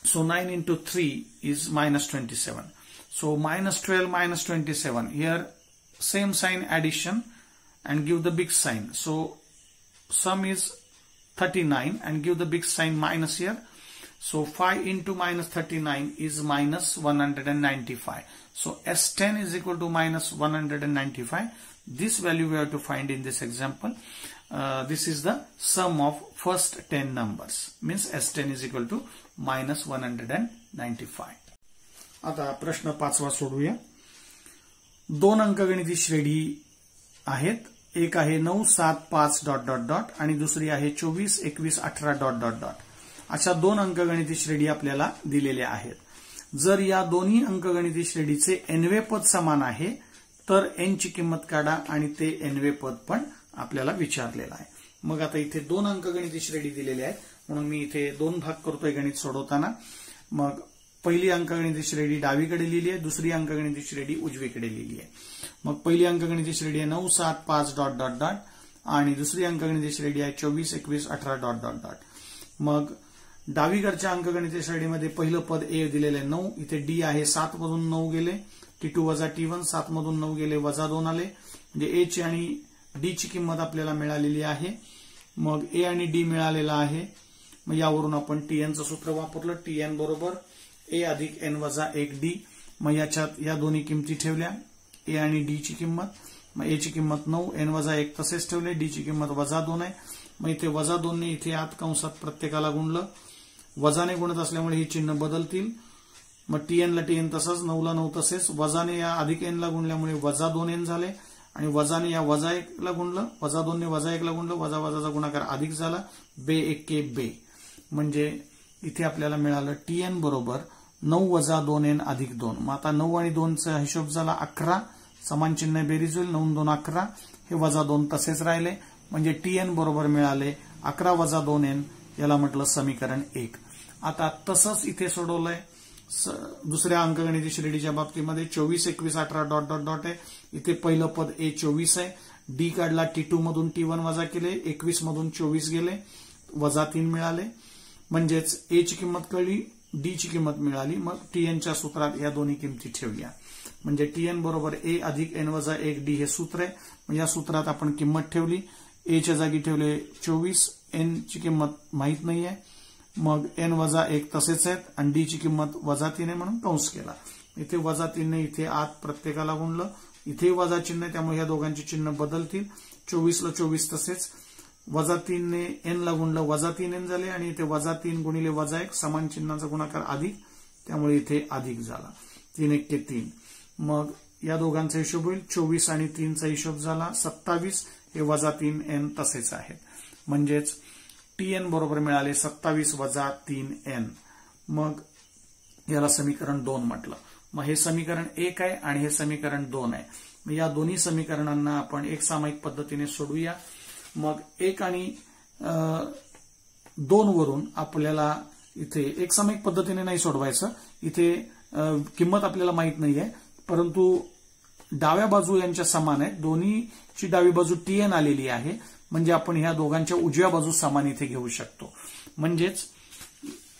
So 9 into 3 is minus 27. So minus 12 minus 27, here same sign addition and give the big sign. So sum is 39 and give the big sign minus here. So 5 into minus 39 is minus 195. So S10 is equal to minus 195. This value we have to find in this example. This is the sum of first 10 numbers. Means S10 is equal to minus 195. आता प्रश्न 5वा सोडूया. 2 अंकगणिती श्रेणी आहेत. एक आहे 9 7 5 डॉट डॉट डॉट आणि दुसरी आहे 24 21 18 डॉट डॉट डॉट. अशा 2 अंकगणिती श्रेणी आपल्याला दिलेल्या आहेत. जर या दोन्ही अंकगणिती श्रेणीचे nवे पद समान आहे तर n ची किंमत काढा आणि ते nवे पद पण आपल्याला विचारलेलं आहे. मग आता इथे 2 अंकगणिती श्रेणी दिलेल्या आहेत म्हणून मी इथे 2 भाग करतोय गणित सोडवताना. मग पहिली अंकगणिती श्रेणी डावीकडे लिहिली आहे, दुसरी अंकगणिती श्रेणी उजवीकडे लिहिली आहे. मग पहिली अंकगणिती श्रेणी आहे 9 7 5 डॉट डॉट डॉट आणि दुसरी अंकगणिती श्रेणी आहे 24 21 18 डॉट डॉट डॉट. मग डावीकडच्या अंकगणितीय श्रेणीमध्ये पहिलं पद ए दिलेलं आहे 9, इथे डी आहे 7 मधून 9 गेले, T2 वजा T1 7 मधून 9 गेले वजा 2 आले, म्हणजे ए ची आणि डी ची किंमत आपल्याला मिळालेली आहे. मग ए आणि डी मिळालेला आहे. मग यावरून आपण TNचं सूत्र वापरलं. TN बरोबर ए अधिक एन वजा 1 डी. मग याच्यात या दोन्ही किमती ठेवल्या, ए आणि डी ची किंमत. मग ए ची किंमत 9, एन वजा 1 तसेच ठेवले, डी ची किंमत वजा 2 आहे. मग इथे वजा 2 ने इथे आत कंसात प्रत्येकाला गुणलं, वजाने गुणत असल्यामुळे ही चिन्ह बदलतील. मग TN ला TN तसंच, 9 ला 9 तसेच, वजाने या अधिक एन ला गुणल्यामुळे वजा 2n झाले आणि वजाने या वजा 1 ला गुणलं, वजा 2 ने वजा 1 ला गुणलं, वजा वजाचा गुणाकार अधिक झाला, बे एके बे. म्हणजे इथे आपल्याला मिळालं TN बरोबर 9 वजा 2n अधिक 2. मग आता 9 आणि 2चा हिशोब झाला 11, समान चिन्ह बेरीज होईल, 9 2 11, हे वजा 2 तसेच राहिले. म्हणजे TN बरोबर मिळाले 11 वजा 2n, याला म्हटलं समीकरण 1. आता तसंच इथे सोडवलंय दुसऱ्या अंकगणितीय श्रेणीच्या बाबतीमध्ये 24 21 18 डॉट डॉट डॉट आहे. इथे पहिलं पद ए 24 आहे, डी काढला, T2 मधून T1 वजा केले, 21 मधून 24 गेले, वजा 3 मिळाले. म्हणजेच ए ची किंमत कळली, डी ची किंमत मिळाली. मग TNच्या सूत्रात या दोन्ही किमती ठेवल्या. म्हणजे TN बरोबर ए अधिक एन वजा 1 डी हे सूत्र आहे. मग या सूत्रात आपण किंमत ठेवली, ए च्या जागी ठेवले 24, एन ची किंमत माहीत नाहीये, मग एन वजा 1 तसेच आहेत आणि डी ची किंमत वजा 3 आहे म्हणून कंस केला. इथे वजा 3 ने इथे आत प्रत्येकाला गुणलं, इथे वजा चिन्ह आहे त्यामुळे या दोघांची चिन्ह बदलतील. 24 ला 24 तसेच, वजा 3 ने एन ला गुणलं, वजा 3n झाले आणि इथे वजा 3 गुणिले वजा 1, समान चिन्हाचा गुणाकार अधिक, त्यामुळे इथे अधिक झाला, 3 1 3. मग या दोघांचा हिशोब होईल, 24 आणि 3 चा हिशोब झाला 27, हे वजा 3n तसेच आहेत. म्हणजेच TN बरोबर मिळाले 27 वजा 3n. मग याला समीकरण 2 म्हटलं. मग हे समीकरण 1 आहे आणि हे समीकरण 2 आहे. मग या दोन्ही समीकरणांना आपण एक सामायिक पद्धतीने सोडवूया. मग 1 आणि 2 वरून आपल्याला इथे एक सामायिक पद्धतीने नाही सोडवायचं, इथे किंमत आपल्याला माहित नाहीये, परंतु डाव्या बाजू यांच्या समान आहेत, दोन्हीची डावी बाजू TN आलेली आहे. म्हणजे आपण ह्या दोघांच्या उजव्या बाजू समान इथे घेऊ शकतो. म्हणजेच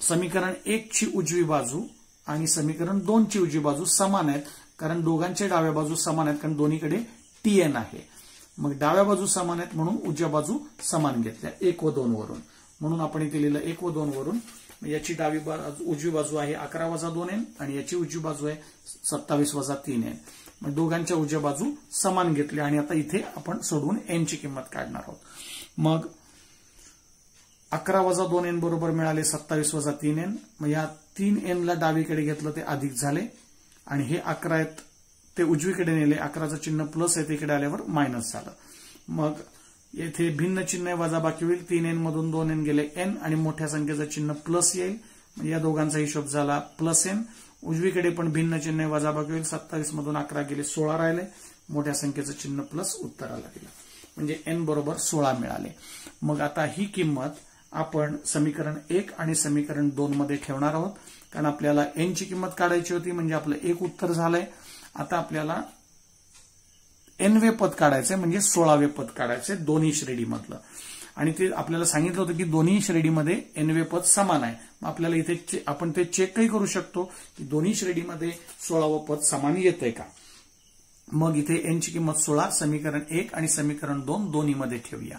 समीकरण 1 ची उजवी बाजू आणि समीकरण 2 ची उजवी बाजू समान आहेत, कारण दोघांच्या डाव्या बाजू समान आहेत, कारण दोन्हीकडे TN आहे. मग डाव्या बाजू समान आहेत म्हणून उजव्या बाजू समान घेतल्या 1 व 2 वरून. म्हणून आपण इथे लिहिलं 1 व 2 वरून. याची डावी बाजू उजवी बाजू आहे 11 वजा 2n आणि याची उजवी बाजू आहे 27 वजा 3n. मग दोघांच्या उजव्या बाजू समान घेतल्या आणि आता इथे आपण सोडवून n ची किंमत काढणार आहोत. मग 11 वजा 2n बरोबर मिळाले 27 वजा 3n. मग या 3n ला डावीकडे घेतलं ते अधिक झाले आणि हे 11 आहेत ते उजवीकडे नेले, 11चं चिन्ह प्लस आहे, तिकडे आल्यावर मायनस झालं. मग येथे भिन्न चिन्ह वजाबाकी होईल, 3n मधून 2n गेले n आणि मोठ्या संख्येचं चिन्ह प्लस येईल. या दोघांचा हिशोब झाला प्लस n. उजवीकडे पण भिन्न चिन्ह वजाबाकी होईल, 27 मधून 11 गेले 16 राहिले, मोठ्या संख्येचं चिन्ह प्लस उत्तराला दिलं. म्हणजे n बरोबर 16 मिळाले. मग आता ही किंमत आपण समीकरण 1 आणि समीकरण 2 मध्ये ठेवणार आहोत, कारण आपल्याला n ची किंमत काढायची होती. म्हणजे आपलं एक उत्तर झालंय. आता आपल्याला nवे पद काढायचंय, म्हणजे 16वे पद काढायचंय दोन्ही श्रेणीमधलं. आणि ते आपल्याला सांगितलं होतं की दोन्ही श्रेणीमध्ये nवे पद समान आहे. मग आपल्याला इथे आपण ते चेकही करू शकतो की दोन्ही श्रेणीमध्ये 16वं पद समान येतंय का. मग इथे n ची किंमत 16 समीकरण 1 आणि समीकरण 2 दोन्हीमध्ये ठेवूया.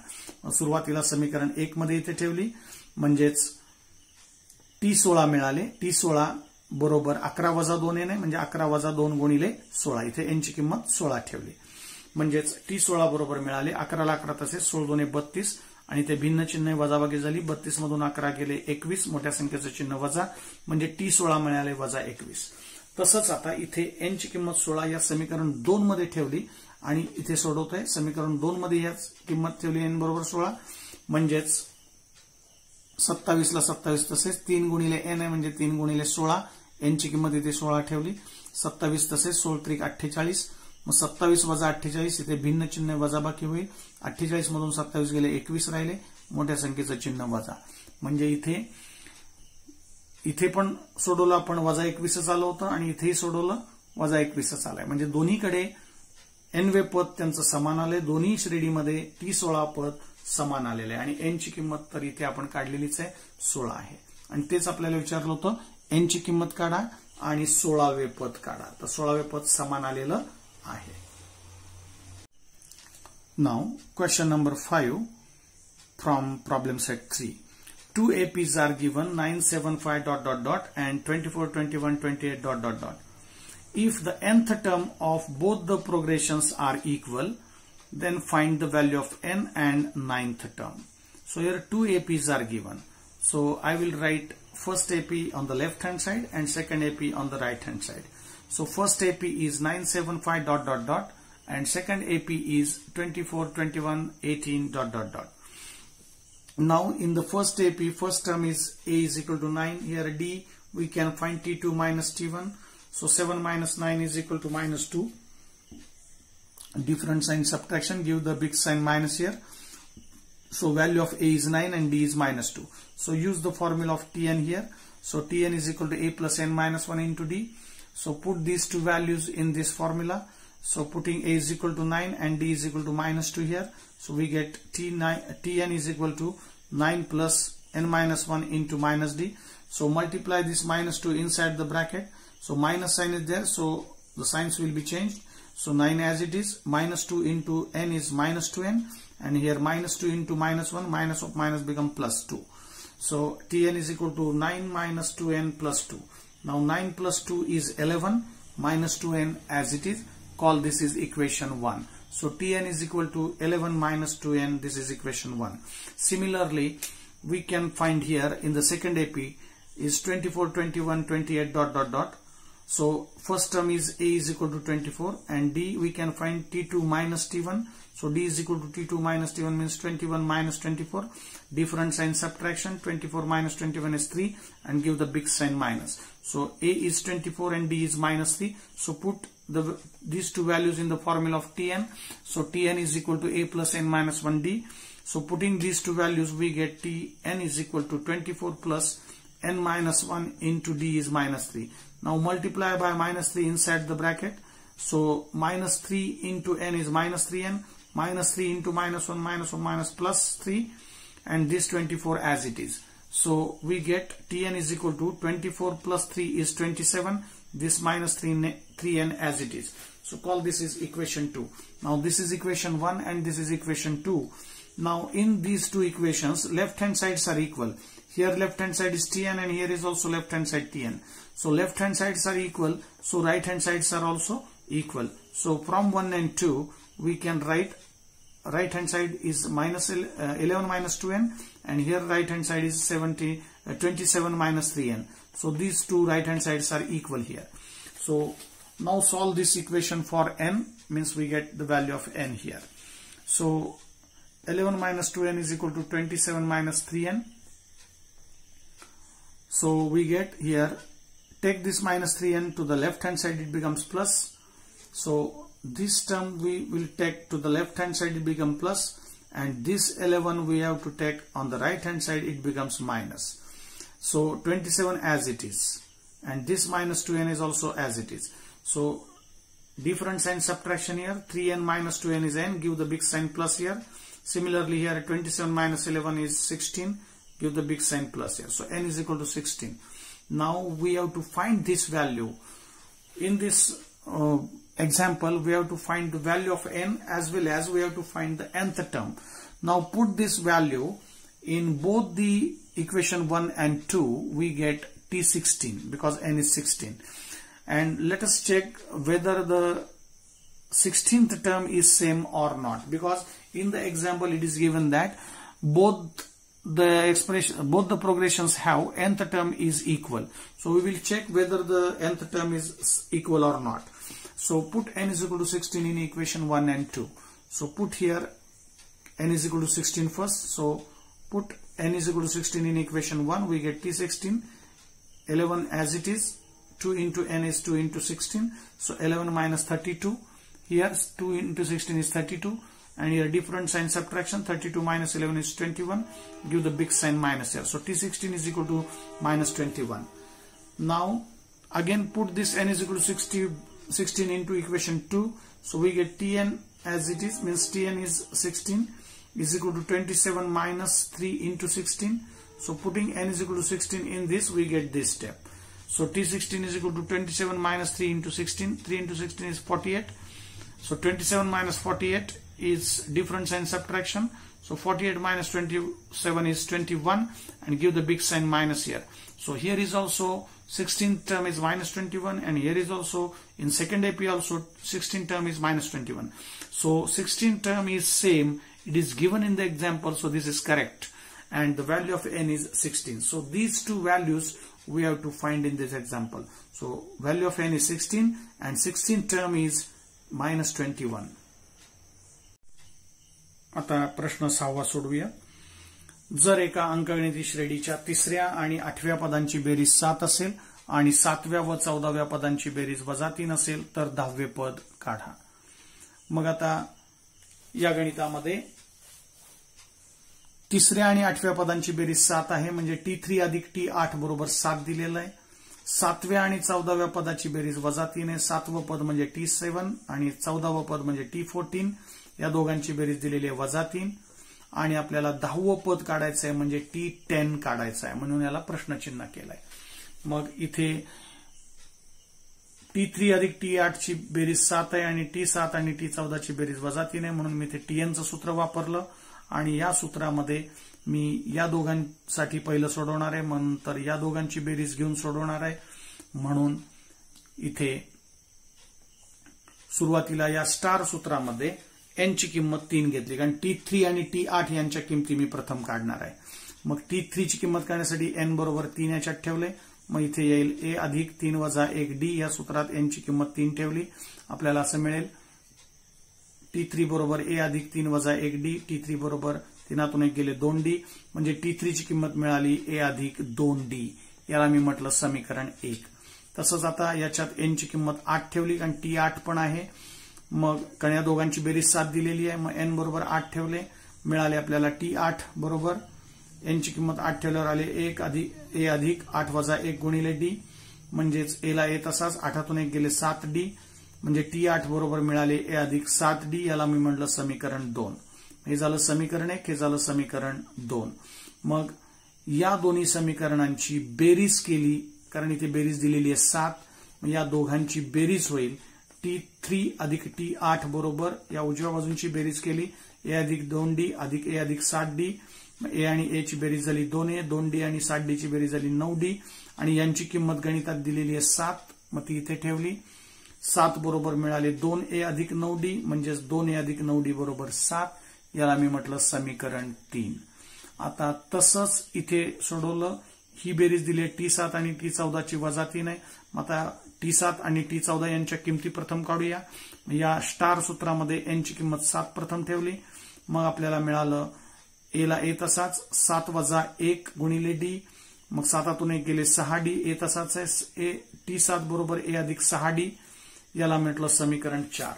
सुरुवातीला समीकरण 1 मध्ये इथे ठेवली, म्हणजेच T16 मिळाले. T16 बरोबर 11 वजा 2n आहे, म्हणजे 11 वजा 2 गुणिले 16. इथे n ची किंमत 16 ठेवली. म्हणजेच T16 बरोबर मिळाले 11 ला 11 तसेच 16 2 32 आणि ते भिन्न चिन्ह वजाबाकी झाली. 32 मधून 11 गेले 21, मोठ्या संख्येचं चिन्ह वजा, म्हणजे T16 मिळाले वजा 21. तसंच आता इथे n ची किंमत 16 या समीकरण 2 मध्ये ठेवली आणि इथे सोडवतोय. समीकरण 2 मध्ये या किंमत ठेवली n बरोबर 16. म्हणजेच 27 ला 27 तसेच 3 गुणिले n आहे, म्हणजे 3 गुणिले 16. n ची किंमत इथे 16 ठेवली. 27 तसेच 16 त्रिक 48. मग 27 वजा 48 इथे भिन्न चिन्ह वजाबाकी होईल. 48 मधून 27 गेले 21 राहिले, मोठ्या संख्येचं चिन्ह वजा. म्हणजे इथे पण सोडवलं आपण वजा 21 आलं होतं आणि इथेही सोडवलं वजा 21 आलंय. म्हणजे दोन्हीकडे nवे पद त्यांचं समान आले. दोन्ही श्रेणीमध्ये T16 पद समान आलेलं आहे आणि n ची किंमत तर इथे आपण काढलेलीच आहे 16 आहे आणि तेच आपल्याला विचारलं होतं n ची किंमत काढा आणि 16वे पद काढा तर 16वे पद समान आलेलं आहे. Now question number 5 from problem set 3. Two APs are given 975 ... and 24 21 28 ... If the nth term of both the progressions are equal, then find the value of n and ninth term. So here two APs are given. So I will write first AP on the left hand side and second AP on the right hand side. So first AP is 975 ... and second AP is 24 21 18 ... Now in the first AP, first term is A is equal to 9. Here D we can find T2 minus T1. So 7 minus 9 is equal to minus 2. Different sign subtraction, give the big sign minus here. So value of A is 9 and D is minus 2. So use the formula of Tn here. So Tn is equal to A plus n minus 1 into D. So put these two values in this formula. So putting A is equal to 9 and D is equal to minus 2 here. So we get Tn is equal to 9 plus n minus 1 into minus D. So multiply this minus 2 inside the bracket. So minus sign is there. So the signs will be changed. So 9 as it is. Minus 2 into n is minus 2n. And here minus 2 into minus 1. Minus of minus become plus 2. So Tn is equal to 9 minus 2n plus 2. Now 9 plus 2 is 11 minus 2n as it is. Call this is equation 1. So Tn is equal to 11 minus 2n. This is equation 1. Similarly, we can find here in the second AP is 24, 21, 28 ... So first term is A is equal to 24 and D we can find T2 minus T1. So D is equal to T2 minus T1 means 21 minus 24. Different sign subtraction. 24 minus 21 is 3 and give the big sign minus. So A is 24 and D is minus 3. So put these two values in the formula of Tn. So Tn is equal to A plus n minus 1D. So putting these two values we get Tn is equal to 24 plus n minus 1 into D is minus 3. Now multiply by minus 3 inside the bracket. So minus 3 into n is minus 3n. Minus 3 into minus 1 minus 1 minus plus 3. And this 24 as it is. So we get Tn is equal to 24 plus 3 is 27. This minus 3n as it is. So call this is equation 2. Now this is equation 1 and this is equation 2. Now in these two equations, left hand sides are equal. Here left hand side is Tn and here is also left hand side Tn. So left hand sides are equal. So right hand sides are also equal. So from 1 and 2 we can write right hand side is minus 11 minus 2n and here right hand side is 27 minus 3n. So these two right hand sides are equal here. So now solve this equation for n, means we get the value of n here. So 11 minus 2n is equal to 27 minus 3n. So we get here, take this minus 3n to the left hand side, it becomes plus. So this term we will take to the left hand side, it becomes plus, and this 11 we have to take on the right hand side, it becomes minus. So 27 as it is, and this minus 2n is also as it is. So different sign subtraction here, 3n minus 2n is n, give the big sign plus here. Similarly here 27 minus 11 is 16, give the big sign plus here. So n is equal to 16. Now we have to find this value. In this example we have to find the value of n as well as we have to find the nth term. Now put this value in both the equation 1 and 2, we get T16 because n is 16. And let us check whether the 16th term is same or not, because in the example it is given that both the progressions have nth term is equal. So we will check whether the nth term is equal or not. So put n is equal to 16 in equation 1 and 2. So put here n is equal to 16 first. So put n is equal to 16 in equation 1, we get T16, 11 as it is, 2 into n is 2 into 16, so 11 minus 32, here 2 into 16 is 32, and here different sign subtraction, 32 minus 11 is 21, give the big sign minus here, so T16 is equal to minus 21. Now again put this n is equal to 16 into equation 2, so we get Tn as it is, means Tn is 16, is equal to 27 minus 3 into 16. So putting n is equal to 16 in this, we get this step. So T16 is equal to 27 minus 3 into 16. 3 into 16 is 48. So 27 minus 48 is difference sign subtraction. So 48 minus 27 is 21, and give the big sign minus here. So here is also 16th term is minus 21, and here is also in second AP also 16th term is minus 21. So 16th term is same. It is given in the example, so this is correct. And the value of n is 16. So these two values we have to find in this example. So value of n is 16 and 16th term is minus 21. आता प्रश्न 6वा सोडवूया. जर एका अंकगणिती श्रेणीच्या तिसऱ्या आणि 8व्या पदांची बेरीज 7 असेल आणि 7व्या व 14व्या पदांची बेरीज -3 असेल तर 10वे पद काढा. मग आता या गणितामध्ये तिसऱ्या आणि 8व्या पदांची बेरीज 7 आहे, म्हणजे T3 अधिक T8 बरोबर 7 दिलेलं आहे. 7व्या आणि 14व्या पदाची बेरीज -3 आहे. 7वं पद म्हणजे T7 आणि 14वं पद म्हणजे T14. या दोघांची बेरीज दिलेली आहे -3, आणि आपल्याला 10वं पद काढायचं आहे म्हणजे T10 काढायचं आहे, म्हणून याला प्रश्नचिन्ह केलंय. मग इथे T3 अधिक T8 ची बेरीज 7 आहे आणि T7 आणि T14 ची बेरीज -3 आहे, म्हणून मी इथे TN चं सूत्र वापरलं. आणि या सूत्रामध्ये मी या दोघांसाठी पहिलं सोडवणार आहे, नंतर या दोघांची बेरीज घेऊन सोडवणार आहे. म्हणून इथे सुरुवातीला या स्टार सूत्रामध्ये n ची किंमत 3 घेतली, कारण T3 आणि T8 यांच्या किमती मी प्रथम काढणार आहे. मग T3 ची किंमत काढण्यासाठी n बरोबर 3 याच्यात ठेवले. मग इथे येईल a अधिक 3 वजा 1d. या सूत्रात n ची किंमत 3 ठेवली. आपल्याला असं मिळेल T3 बरोबर a अधिक 3 वजा 1d. T3 बरोबर 3तून 1 गेले 2d, म्हणजे T3 ची किंमत मिळाली a अधिक 2d. याला मी म्हटलं समीकरण 1. तसंच आता याच्यात n ची किंमत 8 ठेवली, कारण T8 पण आहे. मग कारण या दोघांची बेरीज 7 दिलेली आहे, मग n बरोबर 8 ठेवले. मिळाले आपल्याला T8 बरोबर n ची किंमत 8 ठेवल्यावर आले a अधिक 8 वजा 1 गुणिले d, म्हणजेच a ला a तसाच 8तून 1 गेले 7d, म्हणजे T8 बरोबर मिळाले a अधिक 7d. याला मी म्हटलं समीकरण 2. हे झालं समीकरण 1, हे झालं समीकरण 2. मग या दोन्ही समीकरणांची बेरीज केली, कारण इथे बेरीज दिलेली आहे 7, मग या दोघांची बेरीज होईल T3 अधिक T8 बरोबर या उजव्या बाजूंची बेरीज केली a अधिक 2d अधिक a अधिक 7d. a आणि a ची बेरीज झाली 2a, 2d आणि 7d ची बेरीज झाली 9d, आणि यांची किंमत गणितात दिलेली आहे 7, मग ती इथे ठेवली. 7 बरोबर मिळाले 2a अधिक 9d, म्हणजेच 2a अधिक 9d बरोबर 7. याला मी म्हटलं समीकरण 3. आता तसंच इथे सोडवलं. ही बेरीज दिली आहे T7 आणि T14 ची -3 आहे. मग आता T7 आणि T14 यांच्या किमती प्रथम काढूया. या स्टार सूत्रामध्ये n ची किंमत 7 प्रथम ठेवली. मग आपल्याला मिळालं a ला a तसाच 7 वजा 1 गुणिले d, मग 7तून 1 गेले 6d. a तसाच आहे. T7 बरोबर a अधिक 6d. याला म्हटलं समीकरण 4.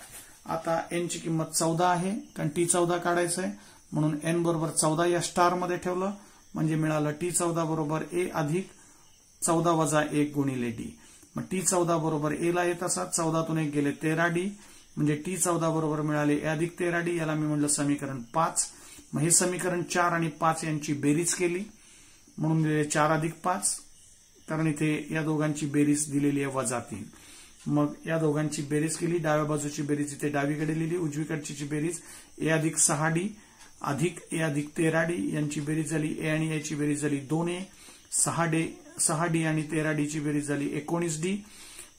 आता n ची किंमत 14 आहे, कारण T14 काढायचं आहे, म्हणून n बरोबर 14 या स्टार मध्ये ठेवलं, म्हणजे मिळालं T14 बरोबर a अधिक 14 वजा 1 गुणिले d. मग T14 बरोबर a ला येत असा 14तून 1 गेले 13d, म्हणजे T14 बरोबर मिळाले a अधिक 13d. याला मी म्हटलं समीकरण 5. मग हे समीकरण 4 आणि 5 यांची बेरीज केली, म्हणून दिले 4 अधिक 5, कारण इथे या दोघांची बेरीज दिलेली आहे -3. मग या दोघांची बेरीज केली. डाव्या बाजूची बेरीज इथे डावीकडे लिहिली. उजवीकडची बेरीज a अधिक 6d अधिक a अधिक 13d. यांची बेरीज झाली a आणि a ची बेरीज झाली 2a. 6d आणि 13d ची बेरीज झाली 19d,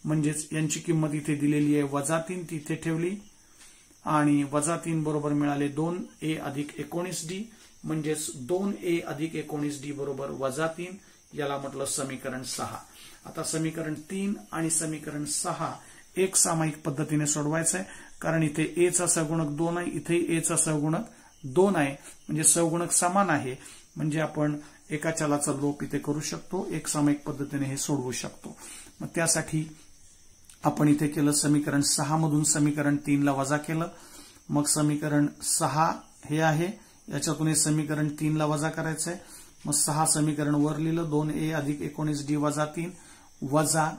म्हणजेच यांची किंमत इथे दिलेली आहे -3, ती इथे ठेवली. आणि -3 बरोबर मिळाले 2a अधिक 19d, म्हणजेच 2a अधिक 19d बरोबर -3. याला म्हटलं समीकरण 6. आता समीकरण 3 आणि समीकरण 6 एक सामायिक पद्धतीने सोडवायचं आहे, कारण इथे a चा सहगुणक 2 आहे, इथे a चा सहगुणक 2 आहे, म्हणजे सहगुणक समान आहे, म्हणजे आपण एका चलाचा लोप इथे करू शकतो. एक सामायिक पद्धतीने हे सोडवू शकतो. मग त्यासाठी आपण इथे केलं समीकरण 6 मधून समीकरण 3 ला वजा केलं. मग समीकरण 6 हे आहे, याच्यातून हे समीकरण 3 ला वजा करायचं आहे. मग 6 समीकरण वर लिहिलं 2a अधिक 19d वजा 3 वजा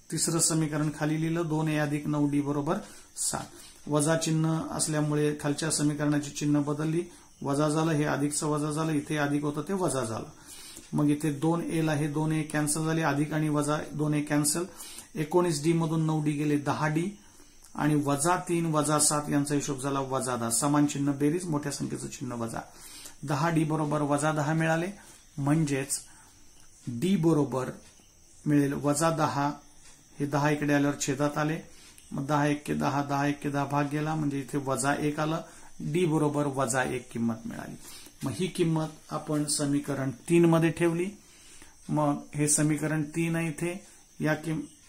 तिसरं समीकरण खाली लिहिलं 2a अधिक 9d बरोबर 7. वजा चिन्ह असल्यामुळे खालच्या समीकरणाची चिन्ह बदलली. वजा झालं, हे अधिकचं वजा झालं, इथे अधिक होतं ते वजा झालं. मग इथे 2a ला हे 2a कॅन्सल झाले, अधिक आणि वजा 2a कॅन्सल. 19d मधून 9d गेले 10d आणि वजा 3 वजा 7 यांचा हिशोब झाला वजा 10. समान चिन्ह बेरीज, मोठ्या संख्येचं चिन्ह वजा. 10d बरोबर वजा 10 मिळाले, म्हणजेच d बरोबर मिळेल वजा 10. हे 10 इकडे आल्यावर छेदात आले, मग 10 1 10, 10 1 10 भाग गेला, म्हणजे इथे वजा 1 आलं. d बरोबर वजा 1 किंमत मिळाली. मग ही किंमत आपण समीकरण 3 मध्ये ठेवली. मग हे समीकरण 3 आहे इथे. या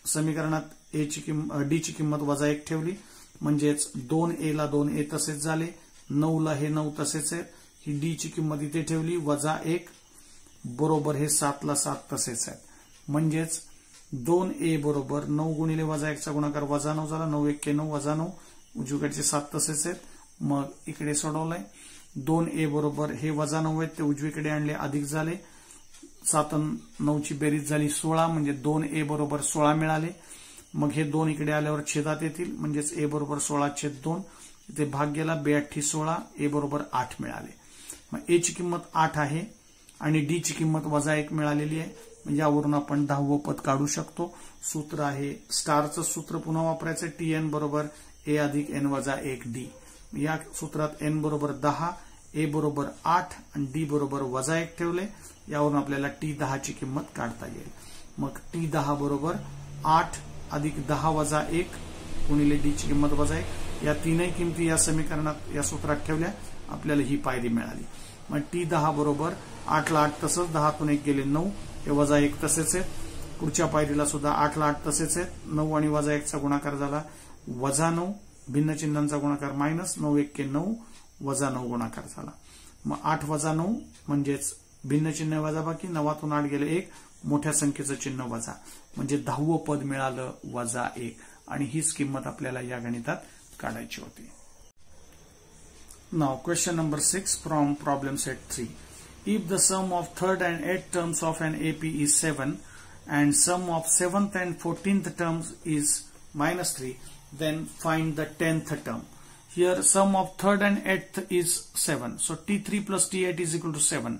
समीकरणात d ची किंमत वजा 1 ठेवली, म्हणजेच 2a ला 2a तसेच झाले, 9 ला हे 9 तसेच आहे. ही d ची किंमत इथे ठेवली वजा 1 बरोबर हे 7 ला 7 तसेच आहेत. म्हणजेच 2a बरोबर 9 गुणिले वजा 1 चा गुणाकार वजा 9 झाला. 9 1 9 वजा 9, उजवीकडचे 7 तसेच आहेत. मग इकडे सोडवलंय. 2a बरोबर हे वजा 9 आहेत ते उजवीकडे आणले, अधिक झाले. 7 आणि 9 ची बेरीज झाली 16, म्हणजे 2a बरोबर 16 मिळाले. मग हे 2 इकडे आल्यावर छेदात येतील, म्हणजेच a बरोबर 16/2. इथे भाग गेला, 2 16, a बरोबर 8 मिळाले. मग a ची किंमत 8 आहे आणि d ची किंमत वजा 1 मिळालेली आहे. यावरून आपण 10वं पद काढू शकतो. सूत्र आहे स्टारचं सूत्र पुन्हा वापरायचं, tn बरोबर a अधिक n वजा 1d. या सूत्रात n बरोबर 10, a बरोबर 8 आणि d बरोबर वजा 1 ठेवले. यावरून आपल्याला t10 ची किंमत काढता येईल. मग t10 बरोबर 8 अधिक 10 वजा 1 गुणिले d ची किंमत वजा 1. या तीनही किमती या समीकरणात या सूत्रात ठेवल्या, आपल्याला ही पायरी मिळाली. मग t10 बरोबर 8 ला 8 तसंच, 10 तून 1 गेले 9, हे वजा 1 तसेच आहेत. पुढच्या पायरीला सुद्धा 8 ला 8 तसेच आहेत. 9 आणि वजा 1 चा गुणाकार झाला वजा 9, भिन्न चिन्हांचा गुणाकार मायनस. 9 1 9 वजा 9 गुणाकार झाला. मग 8 वजा 9 म्हणजेच भिन्न चिन्ह वजा बाकी, 9तून 8 गेले 1, मोठ्या संख्येचं चिन्ह वजा, म्हणजे 10वं पद मिळालं वजा 1. आणि हीच किंमत आपल्याला या गणितात काढायची होती. Now question number 6 from problem set 3. If the sum of third and 8th terms of an AP is 7 and sum of 7th and 14th terms is -3, then find the 10th term. Here sum of third and 8th is 7. So T3 plus T8 is equal to 7.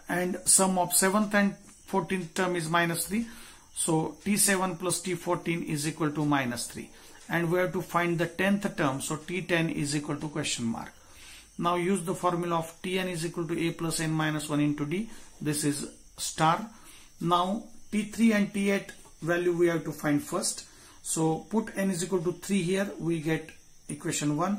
And sum of 7th and 14th term is -3. So T7 plus T14 is equal to -3. And we have to find the 10th term. So T10 is equal to question mark. Now use the formula of Tn is equal to a plus n minus 1 into d. This is star. Now T3 and T8 value we have to find first. So put n is equal to 3 here, we get equation 1.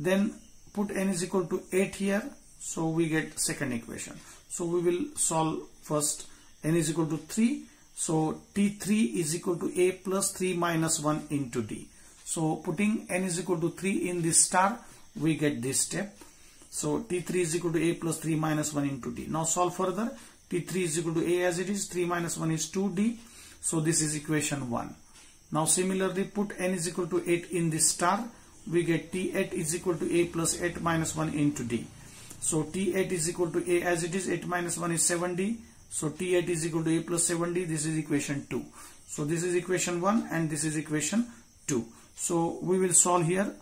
Then put n is equal to 8 here, so we get second equation. So we will solve first. N is equal to 3, so T3 is equal to a plus 3 minus 1 into d. So putting n is equal to 3 in this star, we get this step. So T3 is equal to a plus 3 minus 1 into d. Now solve further. T3 is equal to a as it is, 3 minus 1 is 2d. So this is equation 1. Now similarly put n is equal to 8 in this star. We get T8 is equal to a plus 8 minus 1 into d. So T8 is equal to a as it is, 8 minus 1 is 7d. So T8 is equal to a plus 7d. This is equation 2. So this is equation 1 and this is equation 2. So we will solve here.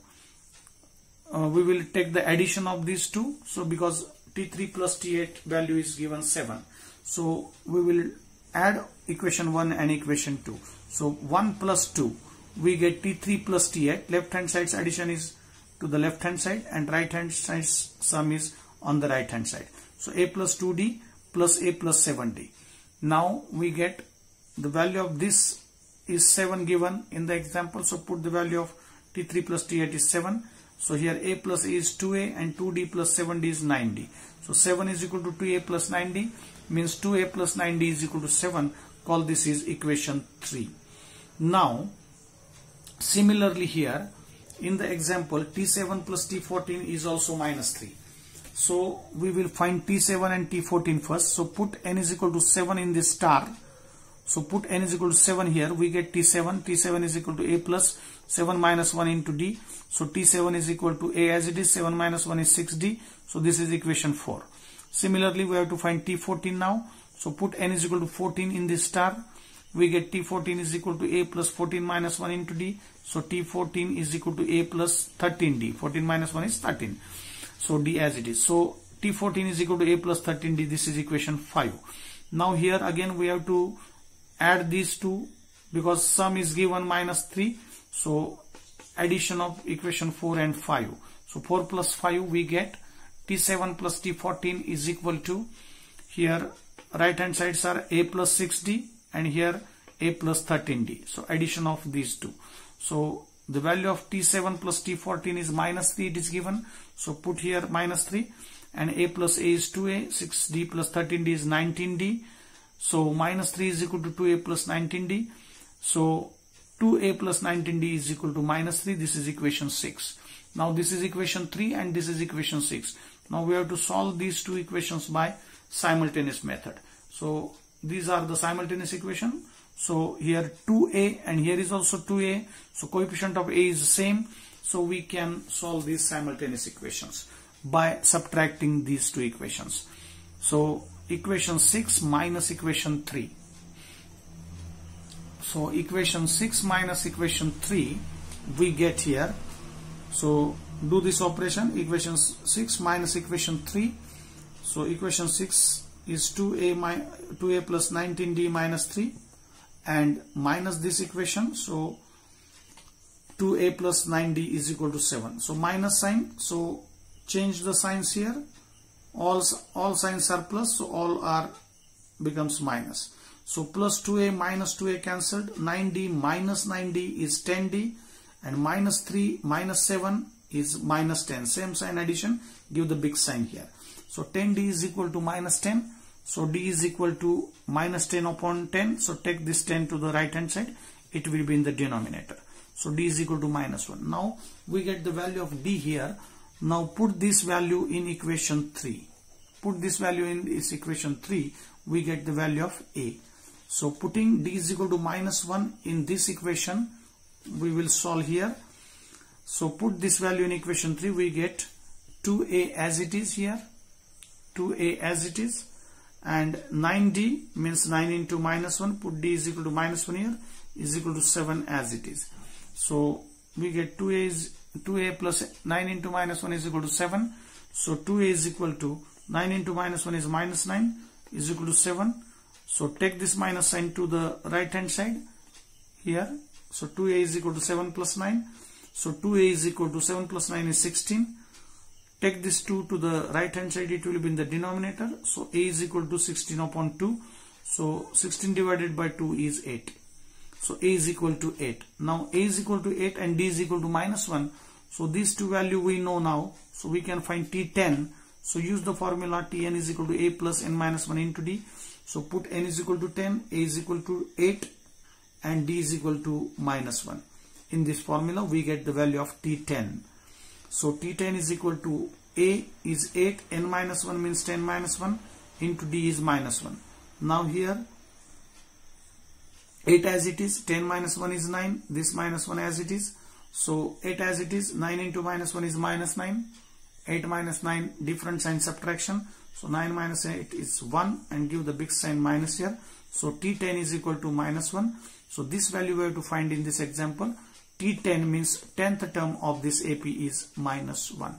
We will take the addition of these two. So because T3 plus T8 value is given 7. So we will add equation 1 and equation 2. So 1 plus 2, we get T3 plus T8. Left hand side's addition is to the left hand side and right hand side's sum is on the right hand side. So a plus 2d plus a plus 7d. Now we get the value of this is 7 given in the example. So put the value of T3 plus T8 is 7. So here a plus a is 2a and 2d plus 7d is 9d. So 7 is equal to 2a plus 9d means 2a plus 9d is equal to 7. Call this is equation 3. Now similarly here in the example T7 plus T14 is also -3. So we will find T7 and T14 first. So put n is equal to 7 in this star. So put n is equal to 7 here. We get T7. T7 is equal to a plus 7 minus 1 into d. So T7 is equal to a as it is. 7 minus 1 is 6d. So this is equation 4. Similarly, we have to find T14 now. So put n is equal to 14 in this star. We get T14 is equal to a plus 14 minus 1 into d. So T14 is equal to a plus 13d. 14 minus 1 is 13. So D as it is. So T14 is equal to A plus 13D. This is equation 5. Now here again we have to add these two because sum is given minus 3. So addition of equation 4 and 5. So 4 plus 5 we get T7 plus T14 is equal to, here right hand sides are A plus 6D and here A plus 13D. So addition of these two. So the value of T7 plus T14 is minus 3, it is given. So put here minus 3, and A plus A is 2A, 6D plus 13D is 19D. So minus 3 is equal to 2A plus 19D. So 2A plus 19D is equal to minus 3. This is equation 6. Now this is equation 3 and this is equation 6. Now we have to solve these two equations by simultaneous method. So these are the simultaneous equation. So here 2A and here is also 2A. So coefficient of A is the same. So we can solve these simultaneous equations by subtracting these two equations. So equation 6 minus equation 3. So equation 6 minus equation 3 we get here. So do this operation, equation 6 minus equation 3. So equation 6 is 2A plus 19D minus 3 and minus this equation. So 2A plus 9D is equal to 7. So minus sign. So change the signs here. All signs are plus, so all are becomes minus. So plus 2A minus 2A cancelled. 9D minus 9D is 10D. And minus 3 minus 7 is minus 10. Same sign addition, give the big sign here. So 10D is equal to minus 10. So D is equal to minus 10 upon 10. So take this 10 to the right hand side. It will be in the denominator. So D is equal to minus 1. Now we get the value of D here. Now put this value in equation 3. Put this value in this equation 3. We get the value of A. So putting D is equal to minus 1 in this equation, we will solve here. So put this value in equation 3, we get 2A as it is here, 2A as it is, and 9D means 9 into minus 1, put D is equal to minus 1 here, is equal to 7 as it is. So we get 2A plus 9 into minus 1 is equal to 7. So 2A is equal to 9 into minus 1 is minus 9 is equal to 7. So take this minus sign to the right hand side here. So 2A is equal to 7 plus 9. So 2A is equal to 7 plus 9 is 16. Take this 2 to the right hand side, it will be in the denominator. So A is equal to 16 upon 2. So 16 divided by 2 is 8. So A is equal to 8. Now A is equal to 8 and D is equal to minus 1. So these two value we know now. So we can find T10. So use the formula Tn is equal to A plus n minus 1 into D. So put n is equal to 10, A is equal to 8 and D is equal to minus 1. In this formula we get the value of T10. So T10 is equal to A is 8, n minus 1 means 10 minus 1 into D is minus 1. Now here 8 as it is, 10 minus 1 is 9, this minus 1 as it is. So 8 as it is, 9 into minus 1 is minus 9, 8 minus 9, different sign subtraction. So 9 minus 8 is 1 and give the big sign minus here. So T10 is equal to minus 1. So this value we have to find in this example. T10 means 10th term of this AP is minus 1.